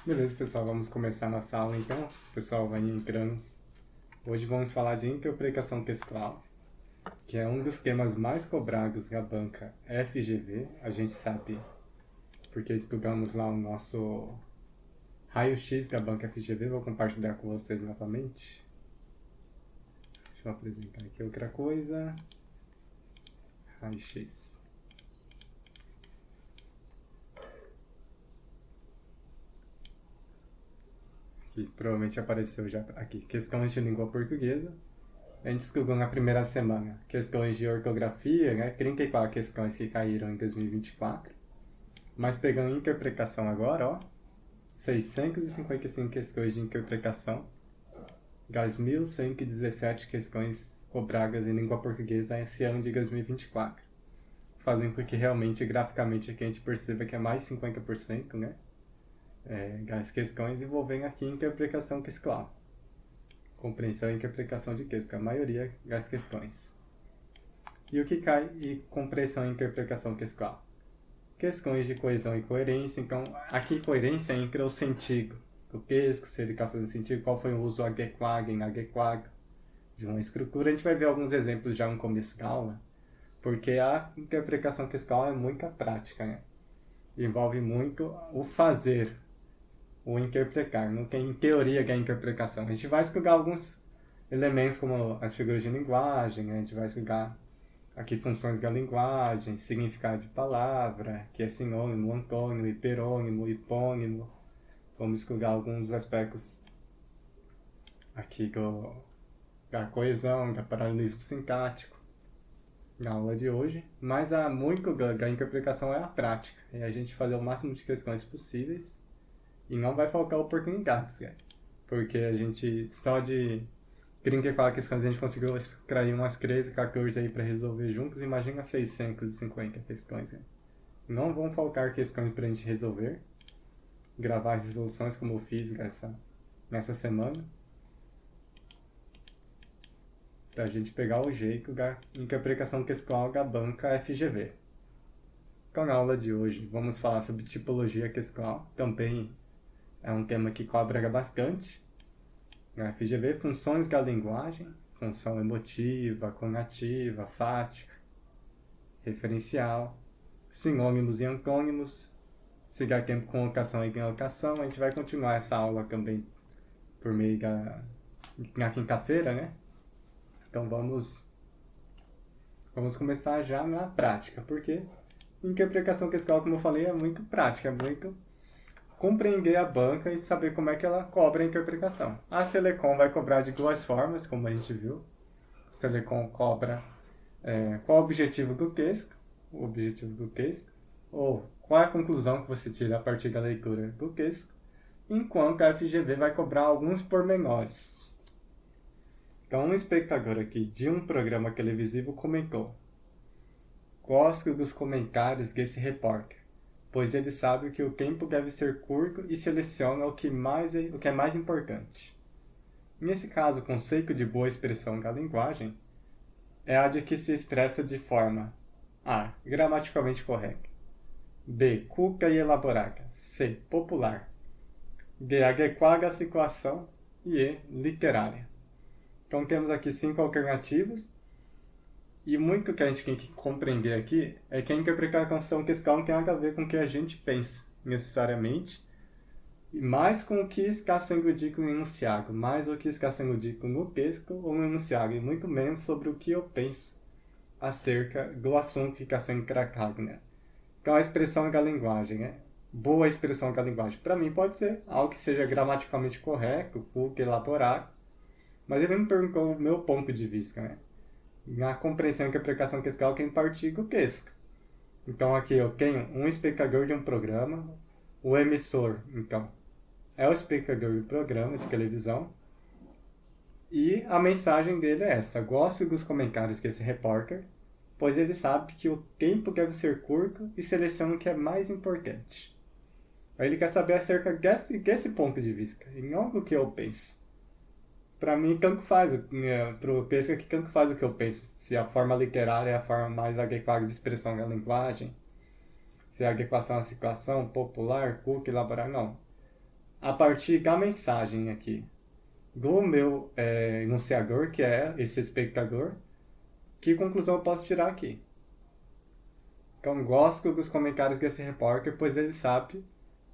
Beleza, pessoal, vamos começar nossa aula então. O pessoal vai entrando. Hoje vamos falar de interpretação textual, que é um dos temas mais cobrados da banca FGV. A gente sabe porque estudamos lá o nosso raio-x da banca FGV. Vou compartilhar com vocês novamente. Deixa eu apresentar aqui outra coisa. Raio-x. Que provavelmente apareceu já aqui. Questões de língua portuguesa. A gente estudou na primeira semana questões de ortografia, né? 34 questões que caíram em 2024. Mas pegando interpretação agora, ó, 655 questões de interpretação das 1.117 questões cobradas em língua portuguesa esse ano de 2024. Fazendo com que realmente, graficamente, aqui a gente perceba que é mais 50%, né? Das questões envolvendo aqui interpretação textual. Compreensão e interpretação de texto, a maioria das questões. E o que cai em compreensão e interpretação textual? Questões de coesão e coerência. Então, aqui coerência entra o sentido do texto, se ele está fazendo sentido, qual foi o uso adequado e inadequado de uma estrutura. A gente vai ver alguns exemplos já no começo da aula, porque a interpretação textual é muita prática, né? Envolve muito o fazer, o interpretar, não tem teoria da interpretação. A gente vai estudar alguns elementos como as figuras de linguagem, a gente vai estudar aqui funções da linguagem, significado de palavra, que é sinônimo, antônimo, hiperônimo, hipônimo. Vamos estudar alguns aspectos aqui da coesão, do paralelismo sintático na aula de hoje, mas muito da interpretação é a prática, é a gente fazer o máximo de questões possíveis e não vai faltar oportunidades, né? Porque a gente só de 34 questões a gente conseguiu extrair umas 13, 14 aí para resolver juntos, imagina 650 questões, né? Não vão faltar questões para a gente resolver, gravar as resoluções como eu fiz nessa semana, para a gente pegar o jeito da interpretação textual da banca FGV. Então, na aula de hoje, vamos falar sobre tipologia textual, também é um tema que cobra bastante. Na FGV, funções da linguagem, função emotiva, conativa, fática, referencial, sinônimos e antônimos, se der tempo com locação e bilocação. A gente vai continuar essa aula também por meio na quinta-feira, né? Então vamos começar já na prática, porque interpretação textual, como eu falei, é muito prática, é muito compreender a banca e saber como é que ela cobra a interpretação. A Selecom vai cobrar de duas formas, como a gente viu. A Selecom cobra qual o objetivo do texto, ou qual é a conclusão que você tira a partir da leitura do texto, enquanto a FGV vai cobrar alguns pormenores. Então, um espectador aqui de um programa televisivo comentou: gosto dos comentários desse repórter, pois ele sabe que o tempo deve ser curto e seleciona o que é mais importante. Nesse caso, o conceito de boa expressão da linguagem é a de que se expressa de forma A. gramaticalmente correta, B. culta e elaborada, C. popular, D. adequada à situação e E. literária. Então temos aqui 5 alternativas. E muito que a gente tem que compreender aqui é que a interpretação textual não tem nada a ver com o que a gente pensa, necessariamente, e mais com o que está sendo dito no enunciado, mais o que está sendo dito no texto ou no enunciado, e muito menos sobre o que eu penso acerca do assunto que está sendo tratado, né? Então a expressão da linguagem, né? Boa expressão da linguagem. Para mim pode ser algo que seja gramaticalmente correto, culto, elaborado, mas ele me perguntou o meu ponto de vista, né? Na compreensão e interpretação textual tem partir do texto. Então aqui eu tenho um espectador de um programa, o emissor, então, é o espectador do programa de televisão, e a mensagem dele é essa: gosto dos comentários desse repórter, pois ele sabe que o tempo deve ser curto e seleciona o que é mais importante. Aí ele quer saber acerca desse ponto de vista, e não do que eu penso. Para mim, tanto faz, pro texto aqui, tanto faz o que eu penso. Se a forma literária é a forma mais adequada de expressão da linguagem, se a adequação à situação, popular, culta, elaborar, não. a partir da mensagem aqui do meu enunciador, que é esse espectador, que conclusão eu posso tirar aqui? Então, gosto dos comentários desse repórter, pois ele sabe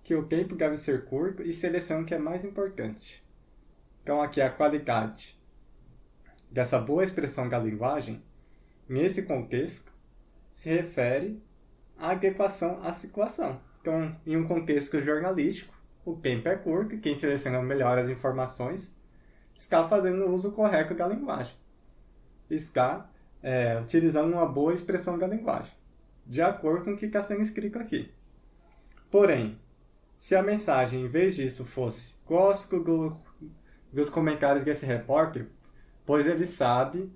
que o tempo deve ser curto e seleciona o que é mais importante. Então, aqui a qualidade dessa boa expressão da linguagem, nesse contexto, se refere à adequação à situação. Então, em um contexto jornalístico, o tempo é curto e quem seleciona melhor as informações está fazendo o uso correto da linguagem. Está utilizando uma boa expressão da linguagem, de acordo com o que está sendo escrito aqui. Porém, se a mensagem, em vez disso, fosse gosto dos comentários desse repórter, pois ele sabe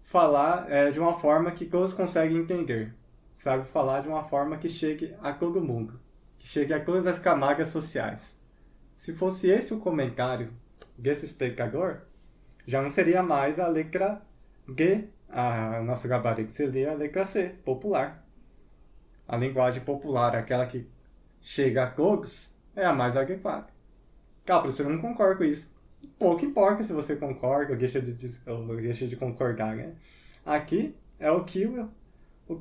falar de uma forma que todos conseguem entender. Sabe falar de uma forma que chegue a todo mundo, que chegue a todas as camadas sociais. Se fosse esse o comentário desse espectador, já não seria mais a letra G, o nosso gabarito, seria a letra C, popular. A linguagem popular, aquela que chega a todos, é a mais adequada. Claro, professor, eu não concordo com isso. Pouco importa se você concorda ou deixa de concordar, né? Aqui é o que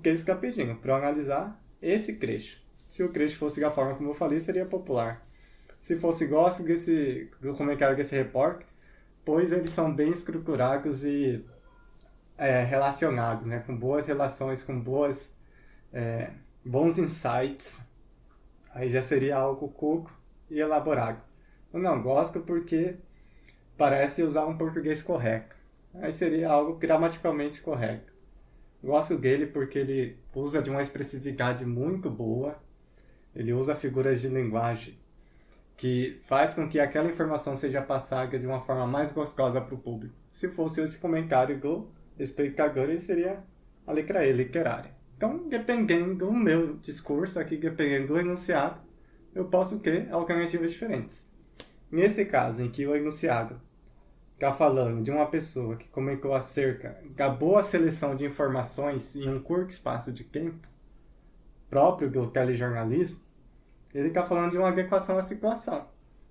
eles estão pedindo, para analisar esse trecho. Se o trecho fosse da forma como eu falei, seria popular. Se fosse gosto do comentário desse repórter, pois eles são bem estruturados e relacionados, né? Com boas relações, com bons insights, aí já seria algo culto e elaborado. Eu não gosto porque parece usar um português correto. Aí seria algo gramaticalmente correto. Gosto dele porque ele usa de uma expressividade muito boa. Ele usa figuras de linguagem que faz com que aquela informação seja passada de uma forma mais gostosa para o público. Se fosse esse comentário do espectador, ele seria a letra E, literária. Então, dependendo do meu discurso aqui, dependendo do enunciado, eu posso ter alternativas diferentes. Nesse caso, em que o enunciado está falando de uma pessoa que comentou acerca da boa seleção de informações em um curto espaço de tempo, próprio do telejornalismo, ele está falando de uma adequação à situação.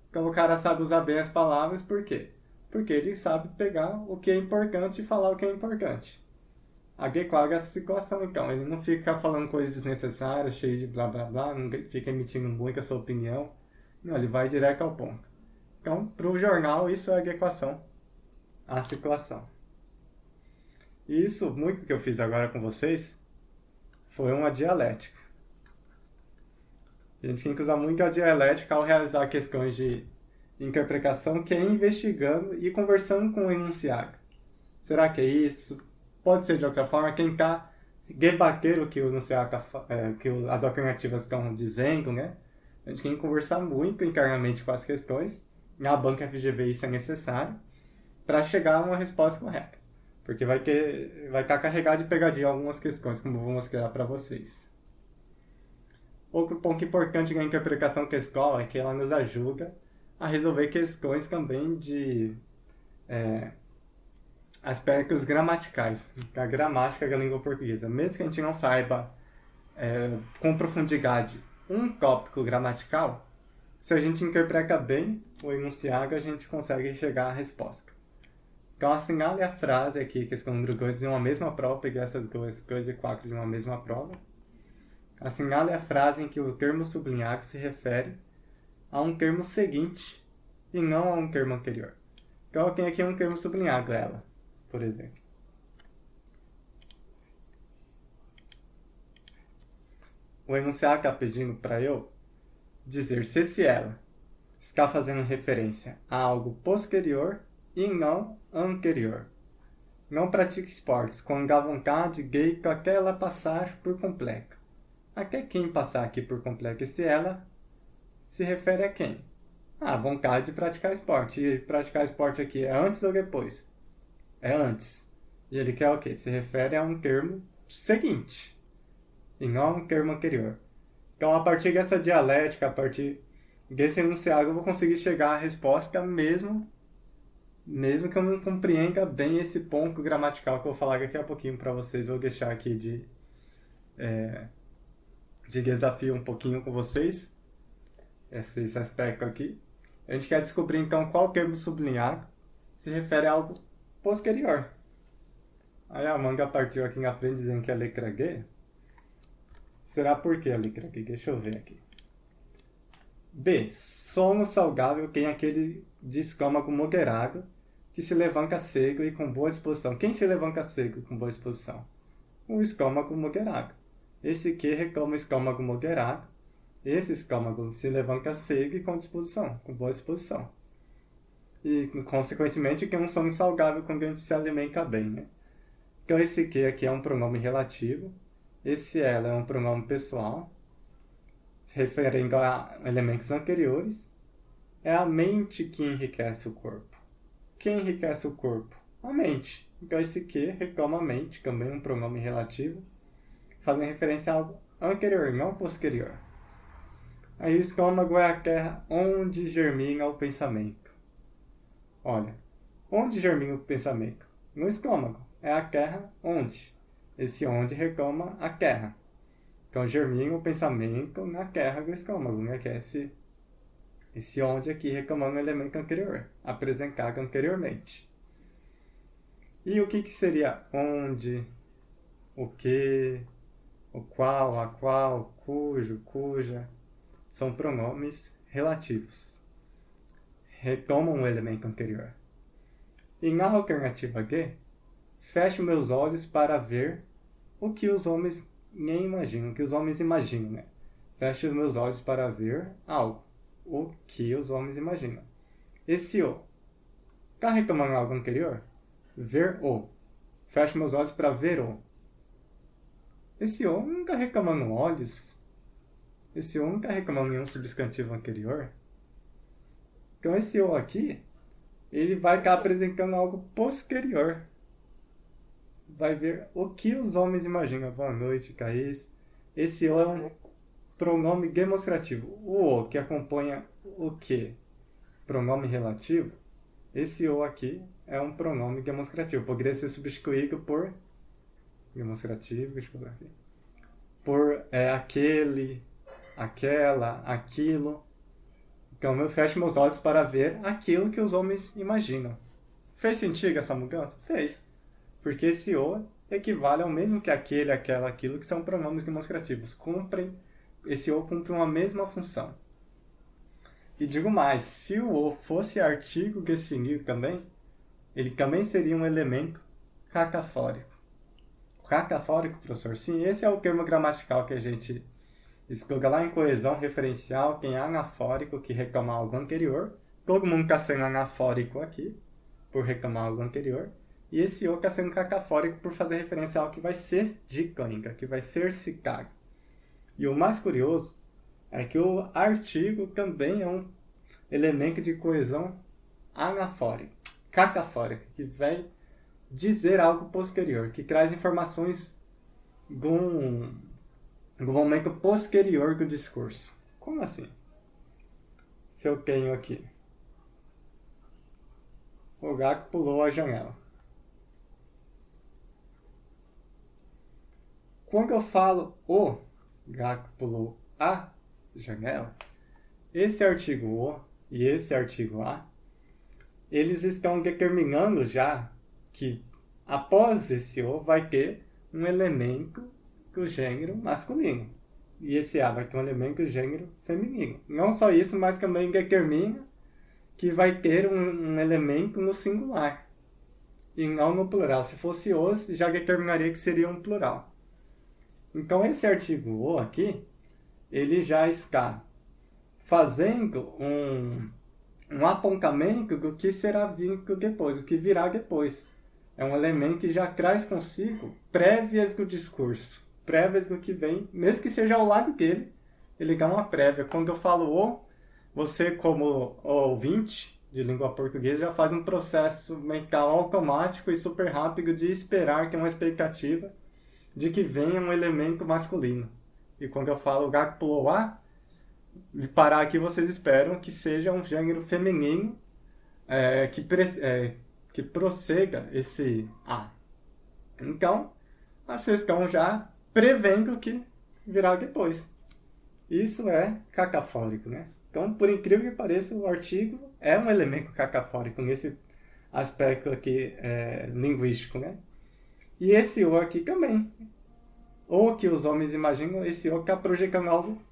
Então o cara sabe usar bem as palavras, por quê? Porque ele sabe pegar o que é importante e falar o que é importante. Adequar essa situação, então. Ele não fica falando coisas desnecessárias, cheio de blá blá blá, não fica emitindo muito a sua opinião. Não, ele vai direto ao ponto. Então, para o jornal, isso é adequação à situação. E isso, muito que eu fiz agora com vocês, foi uma dialética. A gente tem que usar muito a dialética ao realizar questões de interpretação, que é investigando e conversando com o enunciado. Será que é isso? Pode ser de outra forma, tentar debater o que o enunciado que as alternativas estão dizendo, né? A gente tem que conversar muito internamente com as questões. Na banca FGV isso é necessário para chegar a uma resposta correta. Porque vai estar carregado de pegadinha algumas questões, como eu vou mostrar para vocês. Outro ponto importante na interpretação textual é que ela nos ajuda a resolver questões também de aspectos gramaticais, da gramática da língua portuguesa. Mesmo que a gente não saiba com profundidade um tópico gramatical, se a gente interpreta bem o enunciado, a gente consegue chegar à resposta. Então, assinale a frase aqui, questão número 2, de uma mesma prova, peguei essas 2 e 4 de uma mesma prova. Assinale a frase em que o termo sublinhado se refere a um termo seguinte e não a um termo anterior. Então eu tenho aqui um termo sublinhado, ela, por exemplo. O enunciado está pedindo para eu dizer se esse ela está fazendo referência a algo posterior e não anterior. Não pratique esportes quando dá vontade, gay, até ela passar por completo. Até quem passar aqui por completo, esse ela se refere a quem? A vontade de praticar esporte. E praticar esporte aqui é antes ou depois? É antes. E ele quer o quê? Se refere a um termo seguinte e não a um termo anterior. Então, a partir dessa dialética, a partir desse enunciado, eu vou conseguir chegar à resposta mesmo que eu não compreenda bem esse ponto gramatical que eu vou falar daqui a pouquinho para vocês. Eu vou deixar aqui de desafio um pouquinho com vocês, esse aspecto aqui. A gente quer descobrir, então, qual termo sublinhado se refere a algo posterior. Aí a manga partiu aqui na frente dizendo que é a letra G. Será por que a letra G? Deixa eu ver aqui. B. Sono saudável tem aquele de estômago moderado que se levanta cedo e com boa disposição. Quem se levanta cedo e com boa disposição? O estômago moderado. Esse que reclama o estômago moderado. Esse estômago se levanta cedo e com disposição, com boa disposição. E, consequentemente, que é um sono saudável quando a gente se alimenta bem, né? Então, esse que aqui é um pronome relativo. Esse ela é um pronome pessoal, se referindo a elementos anteriores. É a mente que enriquece o corpo. Quem enriquece o corpo? A mente. Então, esse que reclama a mente, também um pronome relativo, fazendo referência a algo anterior, não posterior. Aí o estômago é a terra onde germina o pensamento. Olha, onde germina o pensamento? No estômago. É a terra onde. Esse onde reclama a terra. Então germina o pensamento na terra do estômago, né? Que é esse onde aqui reclamando o elemento anterior, apresentado anteriormente. E o que seria onde, o que, o qual, a qual, cujo, cuja? São pronomes relativos. Retomam o elemento anterior. E na alternativa G, fecho meus olhos para ver o que os homens nem imaginam, o que os homens imaginam, né? Fecho meus olhos para ver algo, o que os homens imaginam. Esse o, está retomando algo anterior? Ver o. Fecho meus olhos para ver o. Esse o não está reclamando olhos. Esse o não está reclamando nenhum substantivo anterior. Então esse o aqui, ele vai estar apresentando algo posterior. Vai ver o que os homens imaginam. Boa noite, Caís. Esse o é um pronome demonstrativo. O que acompanha o que? Pronome relativo. Esse o aqui é um pronome demonstrativo. Poderia ser substituído por demonstrativo, deixa eu ver aqui. Por aquele, aquela, aquilo. Então eu fecho meus olhos para ver aquilo que os homens imaginam. Fez sentido essa mudança? Fez. Porque esse o equivale ao mesmo que aquele, aquela, aquilo, que são pronomes demonstrativos. Esse o cumpre uma mesma função. E digo mais, se o o fosse artigo definido também, ele também seria um elemento catafórico. Catafórico, professor? Sim, esse é o termo gramatical que a gente estuda lá em coesão referencial, tem anafórico, que reclama algo anterior. Todo mundo está sendo anafórico aqui, por reclamar algo anterior. E esse o está sendo catafórico por fazer referência a algo que vai ser dicânica, que vai ser citado. E o mais curioso é que o artigo também é um elemento de coesão anafórica, catafórica, que vai dizer algo posterior, que traz informações do momento posterior do discurso. Como assim? Se eu tenho aqui, o gato pulou a janela. Quando eu falo o gato pulou a janela, esse artigo o e esse artigo a, eles estão determinando já que após esse o vai ter um elemento do gênero masculino. E esse a vai ter um elemento do gênero feminino. Não só isso, mas também determina que vai ter um elemento no singular e não no plural. Se fosse os, já determinaria que seria um plural. Então esse artigo o aqui, ele já está fazendo um apontamento do que será vindo depois, o que virá depois. É um elemento que já traz consigo prévias do discurso, prévias do que vem, mesmo que seja ao lado dele, ele dá uma prévia. Quando eu falo o, você como ouvinte de língua portuguesa já faz um processo mental automático e super rápido de esperar, que é uma expectativa de que venha um elemento masculino. E quando eu falo o gato pulou a, parar aqui vocês esperam que seja um gênero feminino que prossega esse a. Então, vocês estão já prevendo o que virá depois. Isso é catafórico, né? Então, por incrível que pareça, o artigo é um elemento cacafórico nesse aspecto aqui linguístico, né? E esse o aqui também. Ou que os homens imaginam, esse o que está projetando algo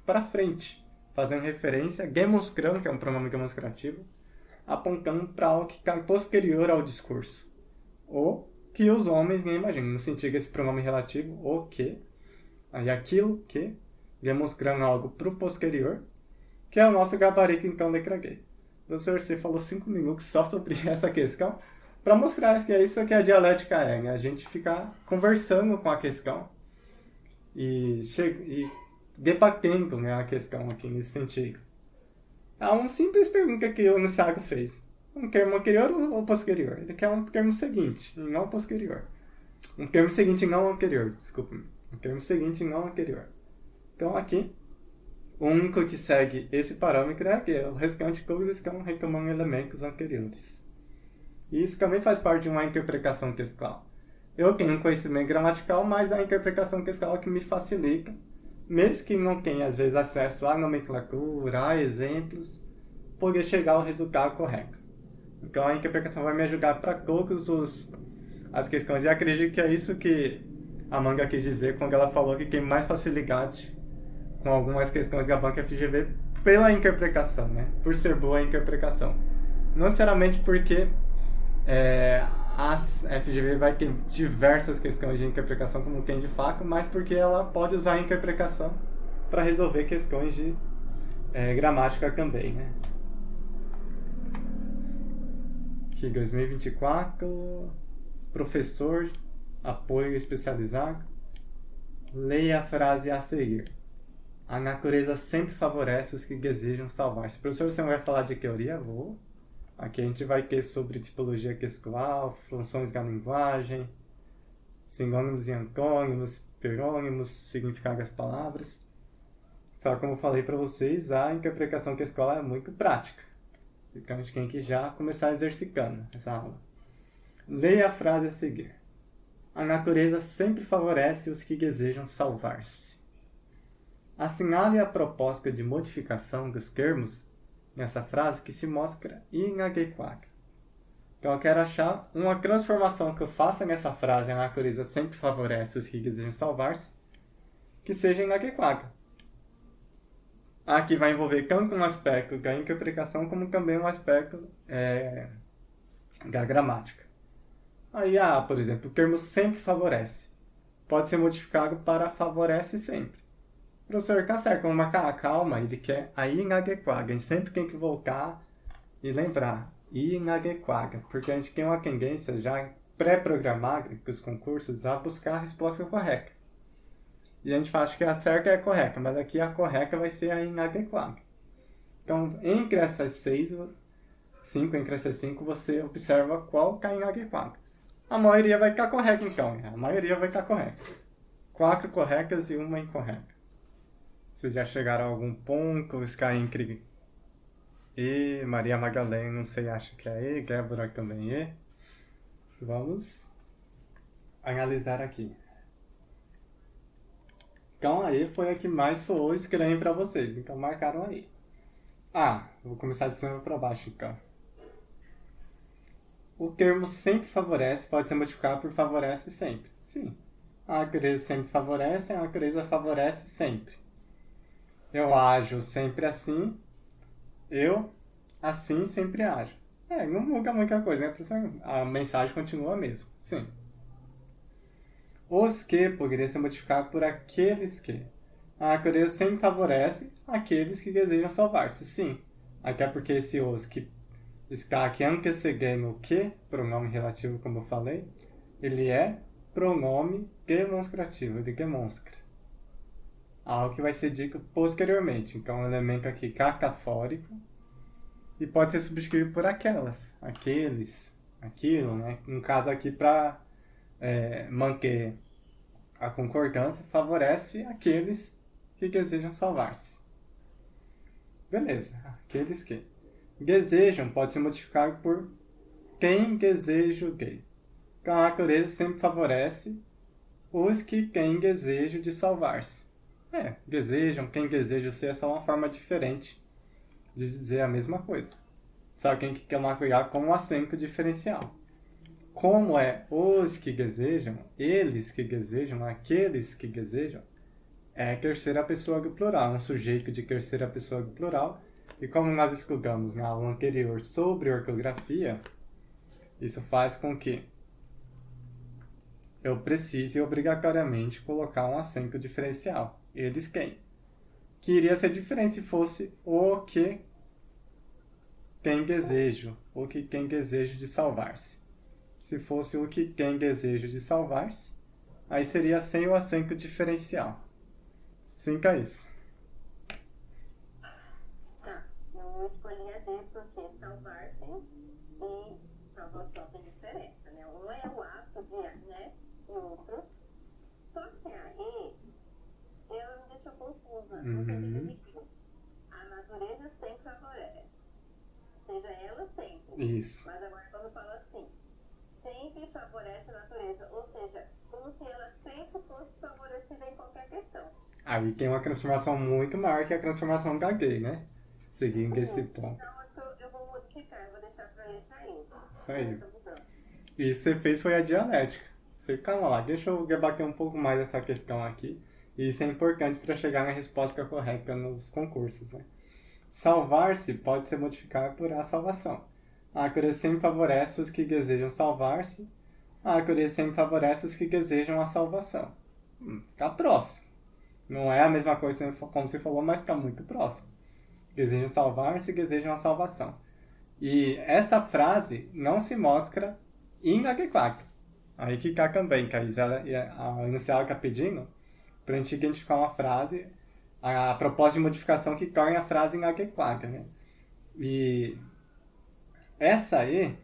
para frente, fazendo referência, demonstrando, que é um pronome demonstrativo, apontando para algo que está posterior ao discurso. Ou que os homens nem imaginam, no sentido desse pronome relativo, o que, aí aquilo que, demonstrando algo para o posterior, que é o nosso gabarito, então, letra G. O professor C falou 5 minutos só sobre essa questão, para mostrar que é isso que a dialética é, né? A gente ficar conversando com a questão e debatendo, né, a questão aqui nesse sentido. Há uma simples pergunta que o Nissago fez. Um termo anterior ou posterior? Ele quer um termo seguinte, e não posterior. Um termo seguinte e não anterior, desculpa-me. Um termo seguinte e não anterior. Então aqui, o único que segue esse parâmetro é aqui. O restante todos estão retomando elementos anteriores. E isso também faz parte de uma interpretação textual. Eu tenho um conhecimento gramatical, mas a interpretação textual é que me facilita, mesmo que não tenha, às vezes, acesso à nomenclatura, a exemplos, poder chegar ao resultado correto. Então, a interpretação vai me ajudar para todas as questões. E acredito que é isso que a Manga quis dizer quando ela falou que tem mais facilidade com algumas questões da banca FGV pela interpretação, né? Por ser boa a interpretação. Não necessariamente porque a FGV vai ter diversas questões de interpretação como tem de fato, mas porque ela pode usar a interpretação para resolver questões de gramática também, né? Aqui, 2024, professor, apoio especializado. Leia a frase a seguir. A natureza sempre favorece os que desejam salvar-se. Professor, você não vai falar de teoria? Vou. Aqui a gente vai ter sobre tipologia textual, funções da linguagem, sinônimos e antônimos, perônimos, significado das palavras. Só como eu falei para vocês, a interpretação textual é muito prática. Então a gente tem que já começar exercitando essa aula. Leia a frase a seguir. A natureza sempre favorece os que desejam salvar-se. Assinale a proposta de modificação dos termos nessa frase que se mostra inadequada. Então eu quero achar uma transformação que eu faça nessa frase, a natureza sempre favorece os que desejam salvar-se, que seja inadequada. Aqui vai envolver tanto um aspecto da interpretação como também um aspecto da gramática. Aí, por exemplo, o termo sempre favorece. Pode ser modificado para favorece sempre. Professor, tá certo, vamos marcar, calma, ele quer a inadequada. A gente sempre tem que voltar e lembrar, inadequada, porque a gente tem uma tendência já pré-programada para os concursos a buscar a resposta correta. E a gente acha que a certa é a correta, mas aqui a correta vai ser a inadequada. Então, entre essas 5, você observa qual está inadequada. A maioria vai estar correta, então. A maioria vai estar correta. 4 corretas e 1 incorreta. Vocês já chegaram a algum ponto? Sky entre E, Maria Magalhães, não sei, acho que é E, Débora também E. Vamos analisar aqui. Então a E foi a que mais soou estranho para vocês, então marcaram aí. Vou começar de cima para baixo então. O termo sempre favorece pode ser modificado por favorece sempre. Sim. A natureza sempre favorece, a natureza favorece sempre. Eu ajo sempre assim, eu assim sempre ajo. Não muda muita coisa, né, professor? A mensagem continua a mesma. Sim. Os que poderia ser modificado por aqueles que. A natureza sempre favorece aqueles que desejam salvar-se. Sim. Até porque esse os que está aqui antecedendo o que, pronome relativo, como eu falei, ele é pronome demonstrativo, ele demonstra algo que vai ser dito posteriormente. Então, um elemento aqui catafórico e pode ser substituído por aquelas, aqueles, aquilo, né? No caso aqui, para manter a concordância, favorece aqueles que desejam salvar-se. Beleza, aqueles que desejam pode ser modificado por quem desejo de. Então a natureza sempre favorece os que têm desejo de salvar-se. Desejam, quem deseja ser é só uma forma diferente de dizer a mesma coisa. Só que tem que tomar cuidado com o acento diferencial. Como é os que desejam, eles que desejam, aqueles que desejam, é terceira pessoa do plural, um sujeito de terceira pessoa do plural. E como nós estudamos na aula anterior sobre ortografia, isso faz com que eu precise obrigatoriamente colocar um acento diferencial. Eles quem? Que iria ser diferente se fosse o que tem desejo, o que tem desejo de salvar-se. Se fosse o que tem desejo de salvar-se, aí seria sem o acento diferencial. Sinta isso. Tá, eu escolhi a D porque salvar-se e salvação tem diferença, né? Um é o ato de, né? E outro. Só que a E, ela me deixa confusa, no sentido de que a natureza sempre favorece. Ou seja, ela sempre. Isso. Mas agora quando fala assim, sempre favorece a natureza. Ou seja, como se ela sempre fosse favorecida em qualquer questão. Aí tem uma transformação muito maior que a transformação da gay, né? Seguindo esse ponto. Então, acho que eu vou modificar, eu vou deixar pra letra E. Isso aí. Essa mudança. E isso que você fez foi a dialética. Você, calma lá, deixa eu debater um pouco mais essa questão aqui. E isso é importante para chegar na resposta correta nos concursos, né? Salvar-se pode ser modificado por a salvação. A natureza sempre favorece os que desejam salvar-se. A natureza sempre favorece os que desejam a salvação. Tá próximo. Não é a mesma coisa como você falou, mas está muito próximo. Desejam salvar-se e desejam a salvação. E essa frase não se mostra inadequada. Aí que cá também, que a inicial está pedindo para a gente identificar uma frase, a proposta de modificação que torne a frase inadequada, né? E essa aí,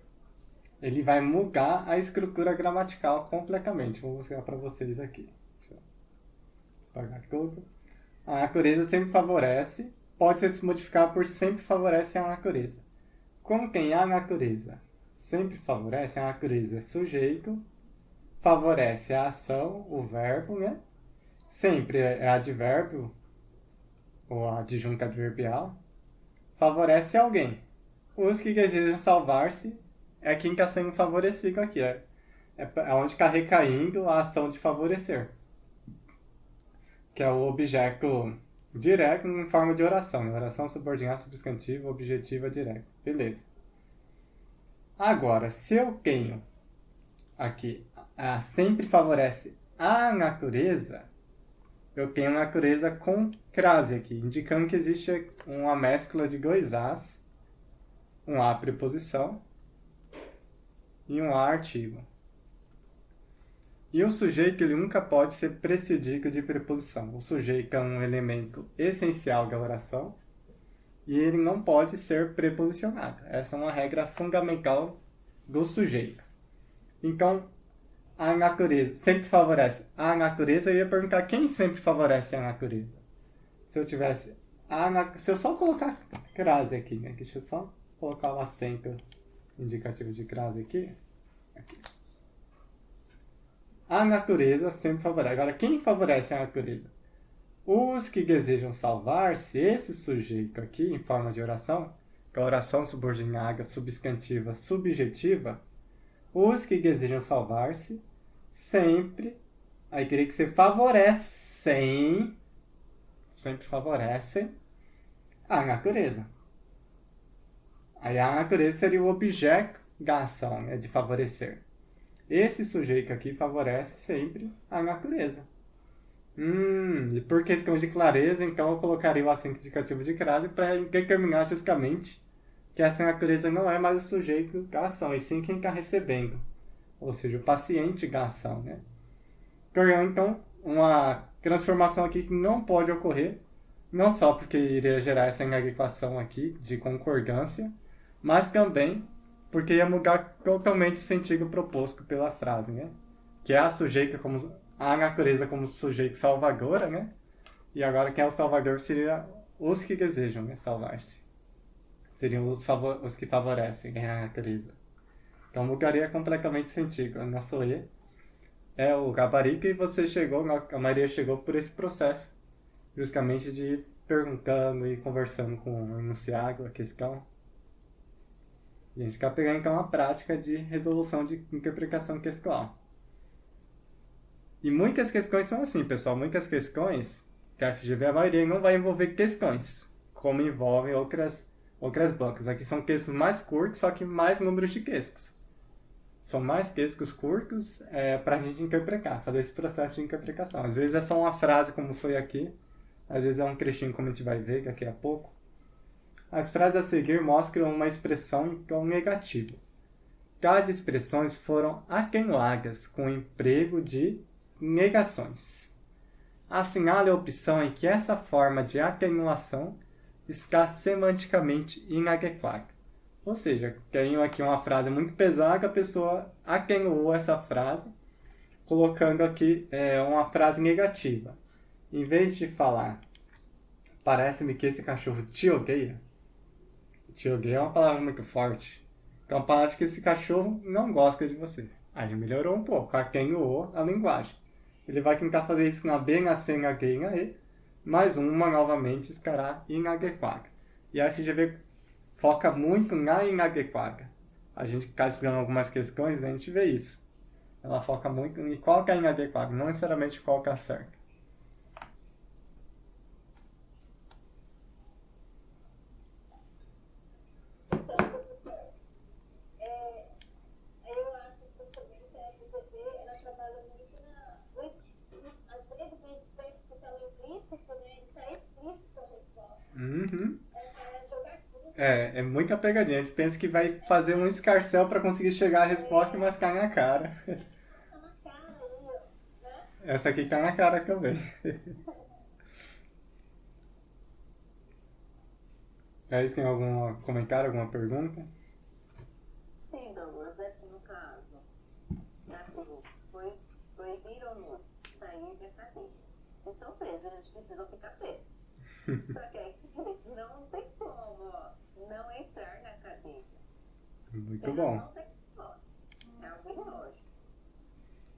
ele vai mudar a estrutura gramatical completamente. Vou mostrar para vocês aqui. Apagar tudo. A natureza sempre favorece, pode ser se modificar por sempre favorece a natureza. Como tem a natureza sempre favorece, a natureza é sujeito, favorece a ação, o verbo, né? Sempre é advérbio, ou adjunto adverbial, favorece alguém. Os que desejam salvar-se é quem está sendo favorecido aqui. É onde está recaindo a ação de favorecer, que é o objeto direto em forma de oração. Né? Oração subordinada, substantivo, objetiva, direto. Beleza. Agora, se eu tenho aqui, sempre favorece a natureza, eu tenho a natureza com crase aqui, indicando que existe uma mescla de dois As, um A preposição e um A artigo. E o sujeito ele nunca pode ser precedido de preposição. O sujeito é um elemento essencial da oração e ele não pode ser preposicionado. Essa é uma regra fundamental do sujeito. Então, a natureza sempre favorece a natureza. Eu ia perguntar quem sempre favorece a natureza. Se eu tivesse se eu só colocar crase aqui, né? Deixa eu só colocar o acento indicativo de crase aqui. A natureza sempre favorece. Agora, quem favorece a natureza? Os que desejam salvar-se, esse sujeito aqui, em forma de oração, que é a oração subordinada, substantiva, subjetiva, os que desejam salvar-se, sempre, aí teria que ser favorecem, sempre favorecem a natureza. Aí a natureza seria o objeto da ação, né, de favorecer. Esse sujeito aqui favorece sempre a natureza. E por questão de clareza, então eu colocaria o acento indicativo de crase para determinar justamente que essa natureza não é mais o sujeito da ação, e sim quem está recebendo. Ou seja, o paciente da ação, né? Então, uma transformação aqui que não pode ocorrer, não só porque iria gerar essa inadequação aqui de concordância, mas também porque ia mudar totalmente o sentido proposto pela frase, né? Que é a natureza como sujeito salvadora, né? E agora quem é o salvador seria os que desejam, né, salvar-se. Seriam os que favorecem, né, a natureza. Então mudaria completamente o sentido. Na Soe é o gabarito e a Maria chegou por esse processo, justamente de perguntando e conversando com o enunciado, a questão. E a gente quer pegar então a prática de resolução de interpretação textual. E muitas questões são assim, pessoal. Muitas questões que a FGV, a maioria não vai envolver questões, como envolvem outras bancas. Aqui são textos mais curtos, só que mais números de textos. São mais textos curtos para a gente interpretar, fazer esse processo de interpretação. Às vezes é só uma frase, como foi aqui. Às vezes é um trechinho, como a gente vai ver daqui a pouco. As frases a seguir mostram uma expressão em tom negativo. Tais expressões foram atenuadas com o emprego de negações. Assinale a opção em que essa forma de atenuação está semanticamente inadequada. Ou seja, tenho aqui uma frase muito pesada, a pessoa atenuou essa frase, colocando aqui uma frase negativa. Em vez de falar, parece-me que esse cachorro te odeia. Te odeia é uma palavra muito forte. Então, é uma palavra que esse cachorro não gosta de você. Aí melhorou um pouco, atenuou a linguagem. Ele vai tentar fazer isso na B, na C, na D e na E, mais uma novamente estará inadequada. E a FGV foca muito na inadequada. A gente está estudando algumas questões e a gente vê isso. Ela foca muito em qual que é inadequada, não necessariamente qual que é certa. Uhum. É muita pegadinha. A gente pensa que vai fazer um escarcéu para conseguir chegar à resposta, mas cai na cara. Essa aqui cai na cara também. É isso, tem algum comentário, alguma pergunta? Sim, Douglas, aqui no caso, proibiram-nos sair da cadeia. Se são presos, eles precisam ficar presos. Só que aqui não tem como não entrar na cadeia. Muito bom. Não tem como. É algo ilógico.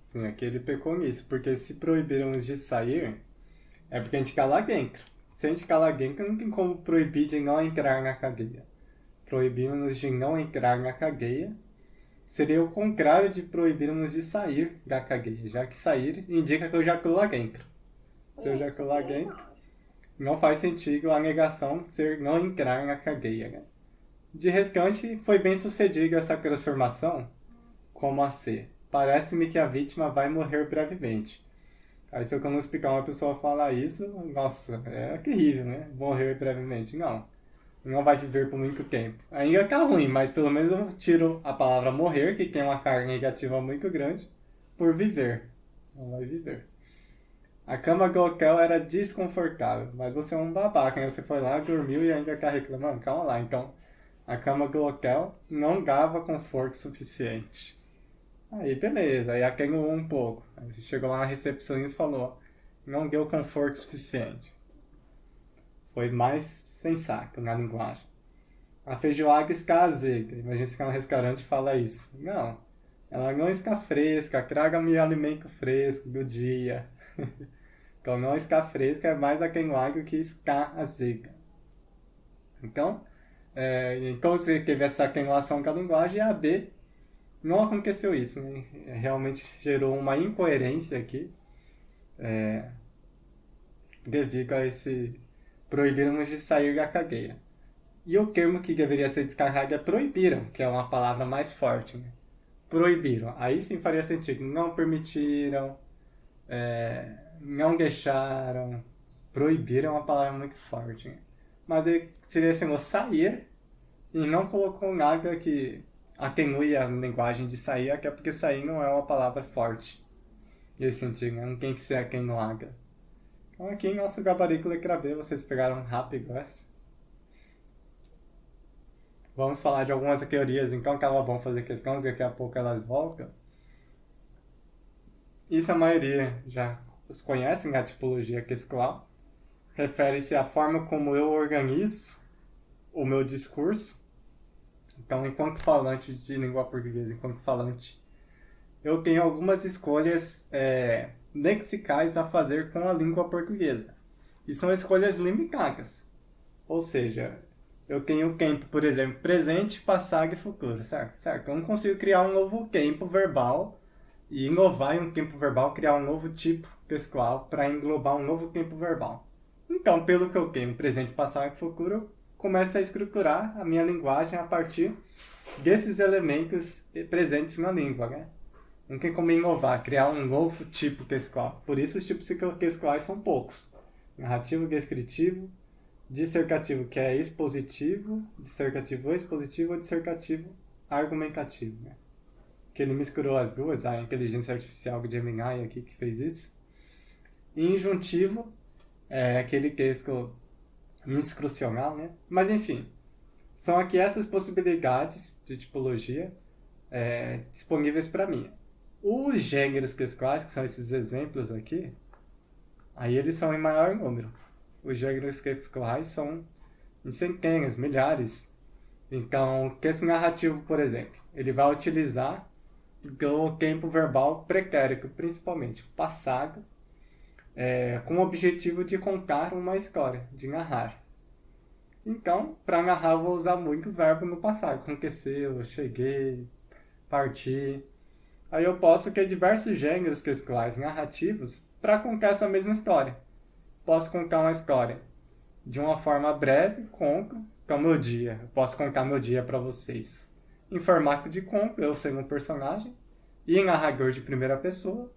Sim, aqui ele pecou nisso, porque se proibiram-nos de sair, é porque a gente fica lá dentro. Se a gente ficar lá dentro, não tem como proibir de não entrar na cadeia. Proibiram-nos de não entrar na cadeia seria o contrário de proibirmos de sair da cadeia, já que sair indica que eu já estou lá dentro. Se eu já estou lá dentro, não faz sentido a negação ser não entrar na cadeia. Né? De restante, foi bem sucedida essa transformação, como a C. Parece-me que a vítima vai morrer brevemente. Aí se eu não explicar uma pessoa falar isso, nossa, é terrível, né? Morrer brevemente. Não vai viver por muito tempo. Ainda tá ruim, mas pelo menos eu tiro a palavra morrer, que tem uma carga negativa muito grande, por viver. Não vai viver. A cama do hotel era desconfortável, mas você é um babaca, né? Você foi lá, dormiu e ainda tá reclamando. Calma lá, então. A cama do hotel não dava conforto suficiente. Aí, beleza. Aí atenuou um pouco. Aí você chegou lá na recepcionista e falou, não deu conforto suficiente. Foi mais sensato na linguagem. A feijoada está azeda. Imagina se um restaurante fala isso. Não. Ela não está fresca. Traga-me alimento fresco do dia. Então, não está fresca é mais atenuado que está azeda. Então você teve essa atenuação com a linguagem e a B não aconteceu isso. Né? Realmente gerou uma incoerência aqui devido a esse proibirmos de sair da cadeia. E o termo que deveria ser descarregado é proibiram, que é uma palavra mais forte. Né? Proibiram. Aí sim faria sentido. Não permitiram, não deixaram. Proibiram é uma palavra muito forte. Né? Mas ele selecionou sair e não colocou nada que atenue a linguagem de sair, até porque sair não é uma palavra forte. Nesse sentido, né? Não tem que ser atenuada. Então aqui em nosso gabarito letra B, vocês pegaram rápido essa. Vamos falar de algumas teorias, então, que elas vão fazer questões, daqui a pouco elas voltam. Isso a maioria já conhecem, a tipologia textual. Refere-se à forma como eu organizo o meu discurso. Então, enquanto falante de língua portuguesa, enquanto falante, eu tenho algumas escolhas lexicais a fazer com a língua portuguesa. E são escolhas limitadas. Ou seja, eu tenho o tempo, por exemplo, presente, passado e futuro, certo? Eu não consigo criar um novo tempo verbal e inovar em um tempo verbal, criar um novo tipo textual para englobar um novo tempo verbal. Então, pelo que eu tenho, presente, passado e futuro, eu começo a estruturar a minha linguagem a partir desses elementos presentes na língua, né? Não tem como inovar, criar um novo tipo textual. Por isso os tipos textuais são poucos. Narrativo, descritivo, dissertativo, que é expositivo, dissertativo expositivo ou dissertativo argumentativo, né? Que ele misturou as duas, a inteligência artificial Gemini aqui que fez isso. E injuntivo é aquele texto instrucional, né? Mas enfim, são aqui essas possibilidades de tipologia disponíveis para mim. Os gêneros textuais, que são esses exemplos aqui, aí eles são em maior número. Os gêneros textuais são em centenas, milhares. Então, o texto narrativo, por exemplo, ele vai utilizar o tempo verbal pretérito, principalmente, passado, com o objetivo de contar uma história, de narrar. Então, para narrar, eu vou usar muito o verbo no passado. Aconteceu, cheguei, parti. Aí eu posso ter diversos gêneros textuais narrativos para contar essa mesma história. Posso contar uma história de uma forma breve, conto, então meu dia. Eu posso contar meu dia para vocês em formato de conto, eu sendo um personagem, e em narrador de primeira pessoa.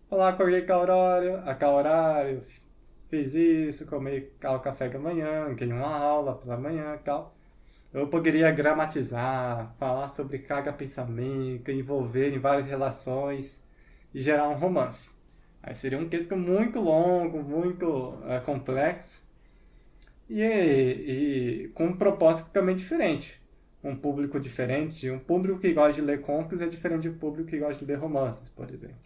Falar, acordei com a horário, fiz isso, comi o café da manhã, ganhei uma aula pela manhã e tal. Eu poderia gramatizar, falar sobre cada pensamento, envolver em várias relações e gerar um romance. Aí seria um texto muito longo, muito complexo e com um propósito também diferente. Um público diferente. Um público que gosta de ler contos é diferente de um público que gosta de ler romances, por exemplo.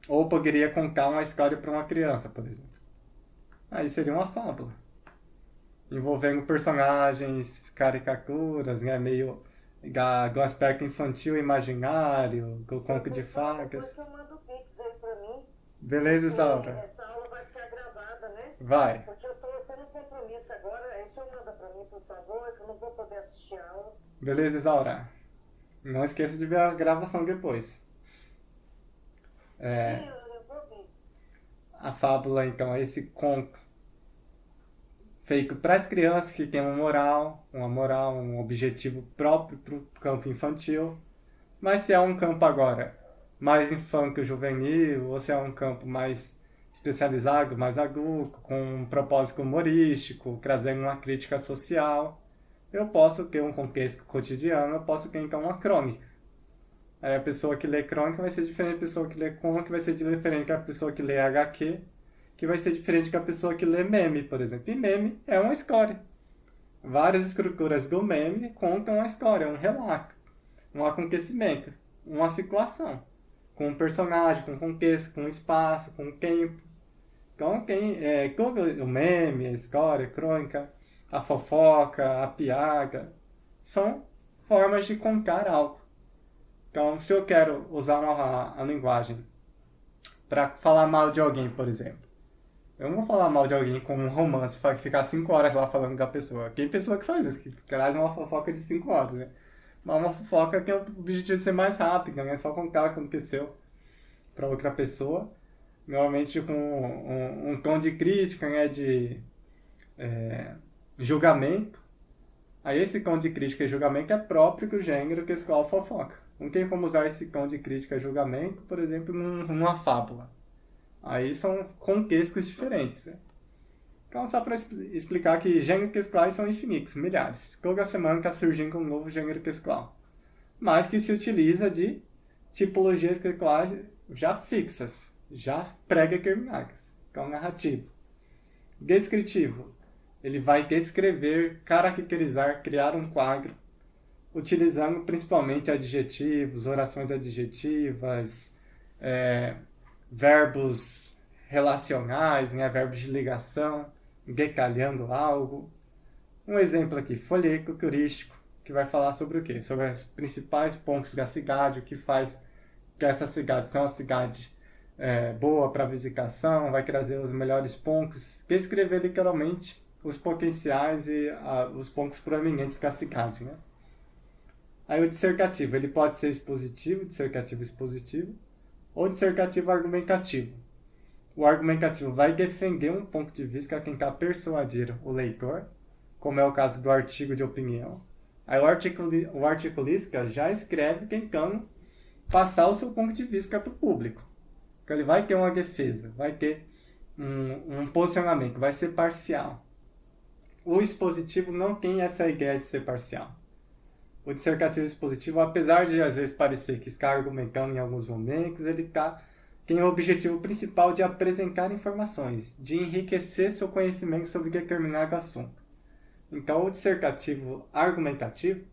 Ou poderia contar uma história para uma criança, por exemplo. Aí seria uma fábula. Envolvendo personagens, caricaturas, né, meio do aspecto infantil imaginário, do conto de fadas. Depois você manda o Pix aí pra mim. Beleza, Isaura? Essa aula vai ficar gravada, né? Vai. Porque eu tô no compromisso agora. Aí o senhor manda pra mim, por favor, que eu não vou poder assistir a aula. Beleza, Isaura. Não esqueça de ver a gravação depois. Sim, eu vou vir. A fábula, então, é esse conto feito para as crianças que tem uma moral, um objetivo próprio para o campo infantil. Mas se é um campo agora mais infantil, juvenil, ou se é um campo mais especializado, mais adulto, com um propósito humorístico, trazendo uma crítica social, eu posso ter um contexto cotidiano, eu posso ter então uma crônica. Aí a pessoa que lê crônica vai ser diferente da pessoa que lê conto, vai ser diferente da pessoa que lê HQ, que vai ser diferente da pessoa que lê meme, por exemplo. E meme é uma história. Várias estruturas do meme contam uma história, um relato, um acontecimento, uma situação, com um personagem, com um contexto, com um espaço, com um tempo. Então tem todo o meme, a história, a crônica, a fofoca, a piada, são formas de contar algo. Então, se eu quero usar a linguagem para falar mal de alguém, por exemplo, eu não vou falar mal de alguém com um romance, ficar 5 horas lá falando da pessoa. Tem pessoa que faz isso, que traz uma fofoca de 5 horas, né? Mas uma fofoca que tem o objetivo de ser mais rápida, né? Só contar o que aconteceu para outra pessoa. Normalmente com um tom de crítica, né? De julgamento. Aí esse tom de crítica e julgamento é próprio do gênero que escola fofoca. Não tem como usar esse tom de crítica e julgamento, por exemplo, numa fábula. Aí são contextos diferentes. Né? Então, só para explicar que gêneros textuais são infinitos, milhares. Toda semana está surgindo um novo gênero textual. Mas que se utiliza de tipologias textuais já fixas, já pré-determinadas. Então, narrativo. Descritivo. Ele vai descrever, caracterizar, criar um quadro, utilizando principalmente adjetivos, orações adjetivas, verbos relacionais, né, verbos de ligação, detalhando algo. Um exemplo aqui, folheto turístico, que vai falar sobre o quê? Sobre os principais pontos da cidade, o que faz que essa cidade seja uma cidade boa para visificação, vai trazer os melhores pontos, descrever literalmente os potenciais e os pontos proeminentes da cidade, né? Aí o dissertativo, ele pode ser expositivo, dissertativo expositivo, ou dissertativo argumentativo. O argumentativo vai defender um ponto de vista, tentar persuadir o leitor, como é o caso do artigo de opinião. Aí o articulista já escreve tentando passar o seu ponto de vista para o público. Então ele vai ter uma defesa, vai ter um posicionamento, vai ser parcial. O expositivo não tem essa ideia de ser parcial. O dissertativo expositivo, apesar de às vezes parecer que está argumentando em alguns momentos, ele tem o objetivo principal de apresentar informações, de enriquecer seu conhecimento sobre determinado assunto. Então o dissertativo argumentativo,